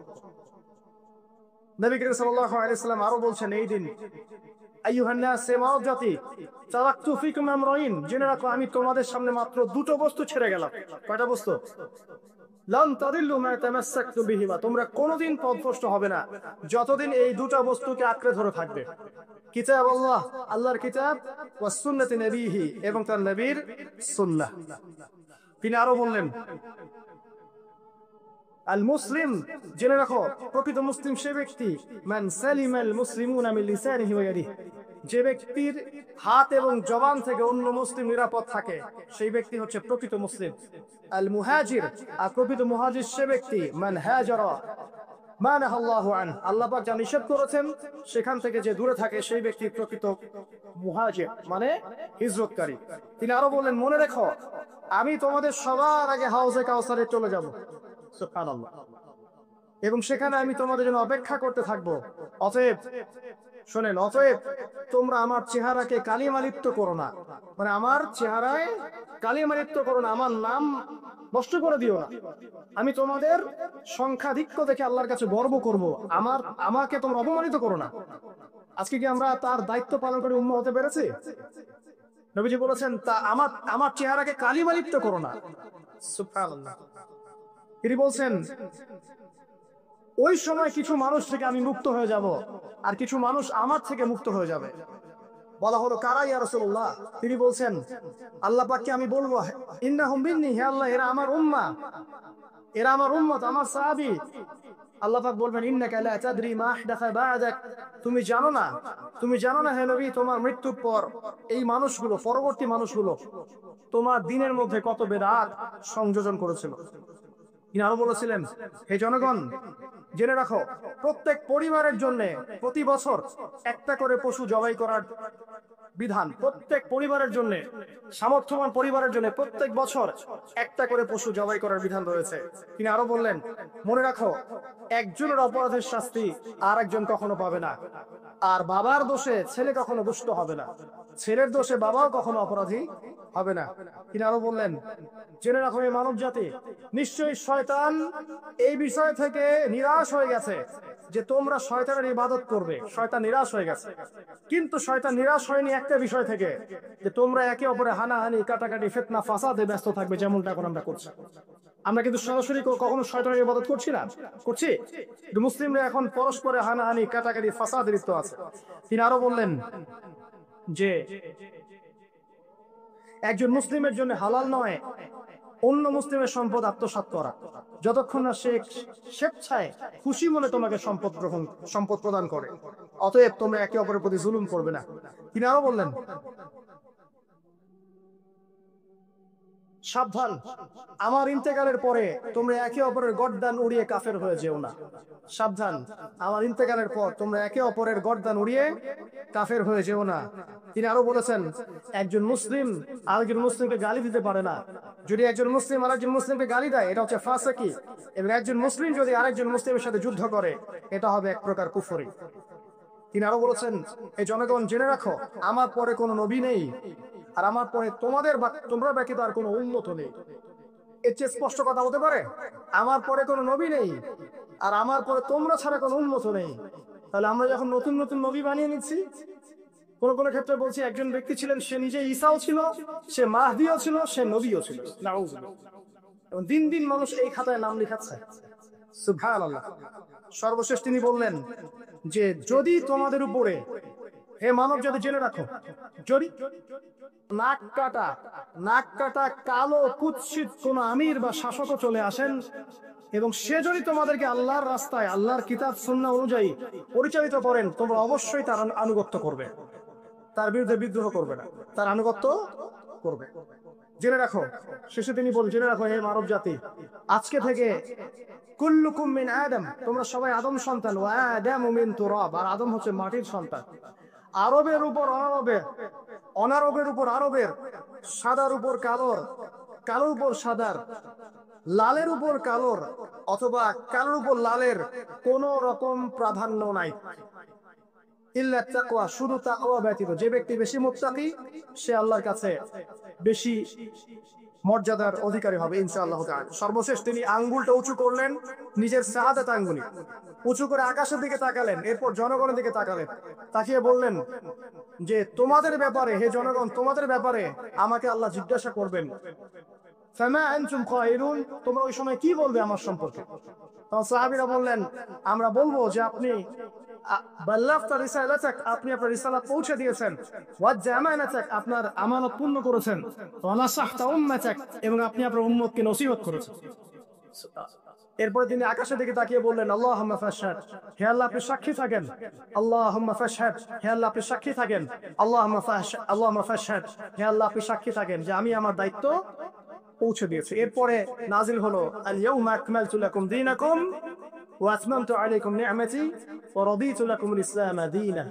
নবী করিম সাল্লাল্লাহু আলাইহি ওয়াসাল্লাম আরো বলছেন এই দিন, আইয়ুহান নাস, মানব জাতি, তারাকতু ফিকুম আমরাইন, জেনে রাখো আমি তোমাদের সামনে মাত্র দুটো বস্তু ছেড়ে গেলাম। কয়টা বস্তু? লান তাদিল্লু মা তামাসসাকতু বিহিমা, তোমরা কোনোদিন পথভ্রষ্ট হবে না যতদিন এই দুটো বস্তুকে আঁকড়ে ধরে থাকবে। কিতাব আল্লাহ, আল্লাহর কিতাব, ওয়া সুন্নতি নবীহি, এবং তার নবীর সুন্নাহ। তিনি আরো বললেন, আল মুসলিম, জেনে রাখো প্রকৃত মুসলিম সে ব্যক্তি, মান সালিমাল মুসলিমুনা মিন লিসানিহি ওয়া ইয়াদিহি, যে ব্যক্তির হাত এবং জবান থেকে অন্য মুসলিম নিরাপদ থাকে সেই ব্যক্তি হচ্ছে প্রকৃত মুসলিম। আল মুহাজির, আর প্রকৃত মুহাজির সে ব্যক্তি, মান হাজারা মা নাহাল্লাহু আনহু, আল্লাহ পাক যা নিষেধ করেছেন সেখান থেকে যে দূরে থাকে সেই ব্যক্তি প্রকৃত মুহাজির, মানে হিজরতকারী। তিনি আরো বললেন, মনে রেখো আমি তোমাদের সবার আগে হাউজে কাউসারে চলে যাব, সুবহানাল্লাহ, এবং সেখানে আমি তোমাদের জন্য অপেক্ষা করতে থাকবো। অতএব শোনেন, অতএব তোমরা আমার চেহারাকে কালিমালিপ্ত করো না, মানে আমার চেহারায় কালিমালিপ্ত করো না, আমার নাম নষ্ট করে দিও না। আমি তোমাদের সংখ্যাধিক্য দেখে আল্লাহর কাছে গর্ব করব, আমাকে তোমরা অপমানিত করো না। আজকে কি আমরা তার দায়িত্ব পালন করে উম্মত হতে পেরেছি? নবীজি বলেছেন, তা আমার চেহারাকে কালিমালিপ্ত করো না। সুবহানাল্লাহ। তিনি বলছেন, ওই সময় কিছু মানুষ থেকে আমি মুক্ত হয়ে যাব, আর কিছু মানুষ আমার থেকে মুক্ত হয়ে যাবে। বলা হলো, কারা ইয়া রাসূলুল্লাহ? তিনি বলছেন, আল্লাহ পাককে আমি বলবো, ইন্নাহুম মিন্নি, হে আল্লাহ এরা আমার উম্মাহ, এরা আমার উম্মত, আমার সাহাবী। আল্লাহ পাক বলবেন, ইন্নাকা লা তাদরি মা আহদাসা বা'দাক, তুমি জানো না হে নবী, তোমার মৃত্যুর পর এই মানুষগুলো, পরবর্তী মানুষগুলো তোমার দিনের মধ্যে কত বেদাত সংযোজন করেছিল। তিনি আরো বলেছিলেন, হে জনগণ জেনে রাখো প্রত্যেক পরিবারের জন্য প্রতি বছর একটা করে পশু জবাই করার বিধান, প্রত্যেক পরিবারের জন্য, সামর্থ্যবান পরিবারের জন্য প্রত্যেক বছর একটা করে পশু জবাই করার বিধান রয়েছে। তিনি আরো বললেন, মনে রাখো একজনের অপরাধের শাস্তি আর একজন কখনো পাবে না, আর বাবার দোষে ছেলে কখনো দুষ্ট হবে না, ছেলের দোষে বাবাও কখনো অপরাধী হবে না। তিনি আরো বললেন, জেনে রাখো এই মানব জাতি, নিশ্চয়ই শয়তান এই বিষয় থেকে নিরাশ হয়ে গেছে যে তোমরা শয়তানের ইবাদত করবে। শয়তান নিরাশ হয়ে গেছে, কিন্তু শয়তান নিরাশ হয়নি একটা বিষয় থেকে, যে তোমরা একে অপরে হানাহানি, কাটাকাটি, ফিতনা, ফাসাদে ব্যস্ত থাকবে, যেমনটা এখন আমরা করছি। আমরা কিন্তু সরাসরি কখনো শয়তানের ইবাদত করছি না, করছি? মুসলিমরা এখন পরস্পরে হানাহানি, কাটাকাটি, ফাসাদে লিপ্ত আছে। তিনি আরো বললেন যে একজন মুসলিমের জন্য হালাল নয় অন্য মুসলিমের সম্পদ আত্মসাৎ করা, যতক্ষণ না সে স্বেচ্ছায় খুশি মনে তোমাকে সম্পদ প্রদান করে। অতএব তোমরা একে অপরের প্রতি জুলুম করবে না। তিনি আরো বললেন, সাবধান, আমার ইন্তেকালের পরে তোমরা একে অপরের গর্দান উড়িয়ে কাফের হয়ে যেও না। সাবধান, আমার ইন্তেকালের পর তোমরা একে অপরের গর্দান উড়িয়ে কাফের হয়ে যেও না। তিনি আরো বলেছেন, একজন মুসলিম আরেকজন মুসলিমকে গালি দিতে পারে না। যদি একজন মুসলিম আরেকজন মুসলিমকে গালি দেয়, এটা হচ্ছে ফাসিকি। এবং একজন মুসলিম যদি আরেকজন মুসলিমের সাথে যুদ্ধ করে, এটা হবে এক প্রকার কুফরি। তিনি আরো বলেছেন, এই জনগণ জেনে রাখো আমার পরে কোনো নবী নেই, আর আমার পরে তোমরা ব্যতীত আর কোনো উম্মত নেই। এর চেয়ে স্পষ্ট কথা হতে পারে? আমার পরে কোনো নবী নেই, আর আমার পরে তোমরা ছাড়া কোনো উম্মত নেই। তাহলে আমরা যখন নতুন নতুন নবী বানিয়ে নিচ্ছি, কোন ক্ষেত্রে বলছি একজন ব্যক্তি ছিলেন, সে নিজে ঈসাও ছিল, সে মাহদিও ছিল, সে নবীও ছিল। নাউযুবিল্লাহ। এবং দিন দিন মানুষ এই খাতায় নাম লিখাচ্ছে। সুবহানাল্লাহ। সর্বশেষ তিনি বললেন যে যদি তোমাদের উপরে, হে মানব জাতি জেনে রাখো, যদি নাক কাটা কালো কুৎসিত কোন আমির বা শাসকও চলে আসেন, এবং সে যদি তোমাদেরকে আল্লাহর রাস্তায়, আল্লাহর কিতাব সুন্নাহ অনুযায়ী পরিচালিত করেন, তোমরা অবশ্যই তার আনুগত্য করবে, তার বিরুদ্ধে বিদ্রোহ করবে না, তার আনুগত্য করবে। জেনে রাখো, শেষে তিনি বলেন, জেনে রাখো হে মানব জাতি, আজকে থেকে কুল্লুকুম মিন আদম, তোমরা সবাই আদম সন্তান, ওয়া আদামু মিন তুরাব, আর আদম হচ্ছে মাটির সন্তান। আরবের উপর অনারবের, অনারবের উপর আরবের, সাদার উপর কালোর, কালোর উপর সাদার, লালের উপর কালোর, অথবা কালোর উপর লালের কোন রকম প্রাধান্য নাই। ইল্লা তাকওয়া, শুধু তাকওয়া ব্যতীত। যে ব্যক্তি বেশি মুত্তাকি সে আল্লাহর কাছে বেশি মর্যাদার অধিকারী হবে ইনশাআল্লাহ তাআলা। সর্বশেষ তিনি আঙ্গুলটা উঁচু করলেন, নিজের শাহাদাত আঙ্গুলি উঁচু করে আকাশের দিকে তাকালেন, এরপর জনগণের দিকে তাকালেন, তাকিয়ে বললেন যে তোমাদের ব্যাপারে, হে জনগণ, তোমাদের ব্যাপারে আমাকে আল্লাহ জিজ্ঞাসা করবেন, ফামা আনতুম কাইলুন, তোমরা ওই সময় কি বলবে আমার সম্পর্কে? তখন সাহাবীরা বললেন, আমরা বলবো যে আপনি বাল্লাগতা রিসালাতাক, আপনি আপনার রিসালাত পৌঁছে দিয়েছেন, ওয়া জামানাতাক, আপনার আমানত পূর্ণ করেছেন, ওয়া নাসাহতা উম্মাতাক, এবং আপনি আপনার উম্মতকে নসিহত করেছেন। এরপরে তিনি আকাশের দিকে তাকিয়ে বললেন, আল্লাহুম্মা ফাশহাদ, হে আল্লাহ আপনি সাক্ষী থাকেন, আল্লাহুম্মা ফাশহাদ, হে আল্লাহ আপনি সাক্ষী থাকেন, আল্লাহুম্মা ফাশহাদ, হে আল্লাহ আপনি সাক্ষী থাকেন যে আমি আমার দায়িত্ব পৌঁছে দিয়েছি। এরপরে নাজিল হলো আল ইয়াউমা আকমালতু লাকুম দীনাকুম ওয়া আতমামতু আলাইকুম নি'মাতি ওয়া রাদিতু লাকুমুল ইসলাম দীনা।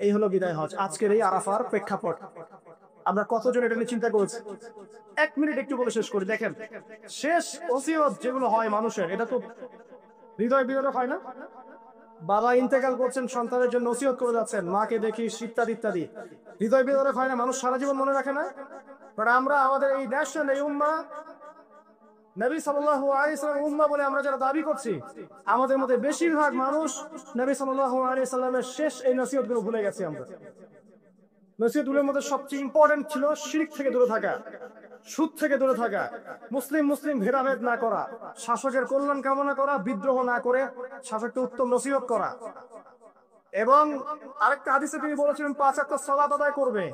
এই হলো বিদায় হজ, আজকের এই আরাফার প্রেক্ষাপট। আমরা কতজন এটা নিয়ে চিন্তা করেছি? 1 মিনিট একটু বলে শেষ করি। দেখেন, শেষ ওসিয়ত যেগুলো হয় মানুষের, এটা তো হৃদয় বিদারক হয় না? বাবা ইন্তেকাল করছেন, সন্তানের জন্য ওসিয়ত করে যাচ্ছেন, মাকে দেখি, ইত্যাদি ইত্যাদি, হৃদয় বিদারক হয় না? মানুষ সারা জীবন মনে রাখে না? বাট আমরা আমাদের এই ন্যাশন, এই উম্মাহ, নবী সাল্লাল্লাহু আলাইহি ওয়াসাল্লাম উম্মাহ বলে আমরা যারা দাবি করছি, আমাদের মধ্যে বেশিরভাগ মানুষ নবী সাল্লাল্লাহু আলাইহি ওয়াসাল্লামের শেষ এই নসিহতগুলো ভুলে গেছি আমরা। নসিহতগুলোর মধ্যে সবচেয়ে ইম্পর্টেন্ট ছিল শিরক থেকে দূরে থাকা, সুদ থেকে দূরে থাকা, মুসলিম ভেদাভেদ না করা, শাসকের কল্যাণ কামনা করা, বিদ্রোহ না করে শাসককে উত্তম নসিহত করা। এবং আরেকটা হাদিসে তিনি বলেছিলেন 5 ওয়াক্ত সালাত আদায় করবে,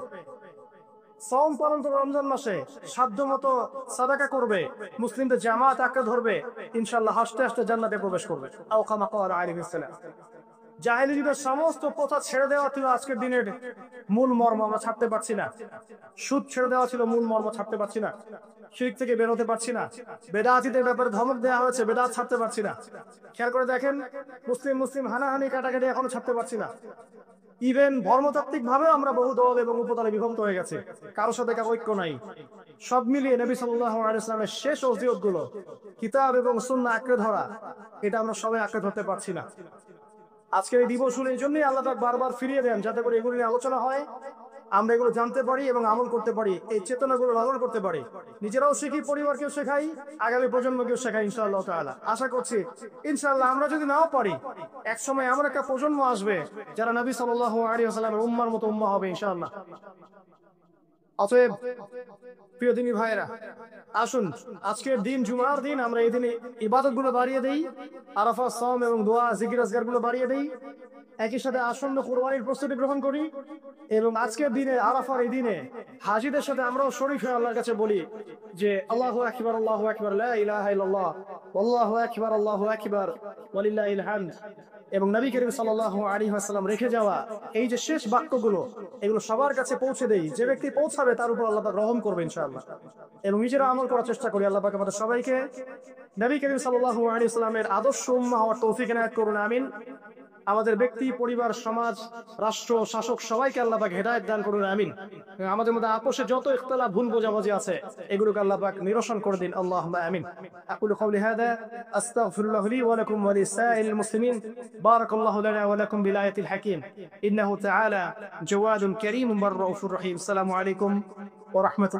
সাওম পালন করবে, রমজান মাসে সাধ্য মতো সাদাকা করবে, মুসলিমদের জামাত আঁকড়ে ধরবে, ইনশাআল্লাহ হাসতে হাসতে জান্নাতে প্রবেশ করবে। আও কামা ক্বালা আলাইহিস সালাম। জাহেলিয়াতের সমস্ত প্রথা ছেড়ে দেওয়া ছিল আজকের দিনের মূল মর্ম, আমরা ছাড়তে পারছি না। সুদ ছেড়ে দেওয়া ছিল মূল মর্ম, ছাড়তে পারছি না। শিরক থেকে বের হতে পারছি না। বেদাতীদের ব্যাপারে ধমক দেওয়া হয়েছে, বেদাত ছাড়তে পারছি না। খেয়াল করে দেখেন, মুসলিম হানাহানি কাটাকাটি এখনো ছাড়তে পারছি না। ইভেন ধর্মতাত্ত্বিক ভাবেও আমরা বহু দল এবং উপদলে বিভক্ত হয়ে গেছে, কারোর সাথে কারো ঐক্য নাই। সব মিলিয়ে নবী সাল্লাল্লাহু আলাইহি ওয়াসাল্লামের শেষ ওসিয়ত গুলো, কিতাব এবং সুন্নাহ আঁকড়ে ধরা, এটা আমরা সবাই আঁকড়ে ধরতে পারছি না। আজকের এই দিবস এই জন্যই আল্লাহ তাআলা বারবার ফিরিয়ে দেন, যাতে করে এগুলো নিয়ে আলোচনা হয়, আমরা এগুলো জানতে পারি এবং আমল করতে পারি, এই চেতনাগুলো লালন করতে পারি, নিজেরাও শিখি, পরিবারকেও শেখাই, আগামী প্রজন্মকেও শেখাই ইনশাআল্লাহ তাআলা। আশা করছি ইনশাআল্লাহ আমরা যদি নাও পারি, এক সময় এমন একটা প্রজন্ম আসবে যারা নবী সাল্লাল্লাহু আলাইহি ওয়াসাল্লামের উম্মার মতো উম্মাহ হবে ইনশাআল্লাহ। অতএব প্রিয় দিনী ভাইরা, আসুন আজকের দিন জুমার দিন, আমরা এই দিনে ইবাদত গুলো বাড়িয়ে দেই, আরাফা, সাওম এবং দোয়া, জিকির আজকার গুলো বাড়িয়ে দেই, একই সাথে আসন্ন কুরবানির প্রস্তুতি গ্রহণ করি, এবং আজকের দিনে, আরাফার এই দিনে হাজীদের সাথে আমরাও শরীক হয়ে আল্লাহর কাছে বলি যে আল্লাহু আকবার, আল্লাহু আকবার, লা ইলাহা ইল্লাল্লাহ, আল্লাহু আকবার, আল্লাহু আকবার, ওয়ালিল্লাহিল হামদ। এবং নবী করিম সাল্লাল্লাহু আলাইহি ওয়াসাল্লাম রেখে যাওয়া এই যে শেষ বাক্যগুলো, এগুলো সবার কাছে পৌঁছে দেই। যে ব্যক্তি পৌঁছাবে তার উপর আল্লাহ পাক রহম করবে ইনশাআল্লাহ। এবং নিজেরা আমল করার চেষ্টা করি। আল্লাহ পাক আমাদের সবাইকে নবী করিম সাল্লাল্লাহু আলাইহি ওয়াসাল্লামের আদর্শ উম্মাহ হওয়ার তৌফিক এনায়েত করুন, আমিন। আমাদের ব্যক্তি, পরিবার, সমাজ, রাষ্ট্র, শাসক সবাইকে আল্লাহ পাক হেদায়েত দান করুন, আমিন। আমাদের মধ্যে আপোষে যত ইখতিলাফ, ভুল বোঝাবুঝি আছে, এগুলোকে আল্লাহ পাক নিরসন করে দিন, আল্লাহুম্মা আমিন। আকুলু কওলি হাদা আস্তাগফিরুল্লাহ লি ওয়া লাকুম ওয়া লিসাইরিল মুসলিমিন। বারাকাল্লাহু লানা ওয়া লাকুম বিল আয়াতিল হাকীম। ইন্নাহু তাআলা জাওয়াদুন কারীমুন বাররাউফুর রহিম। আসসালামু আলাইকুম ওয়া রাহমাতুল্লাহ।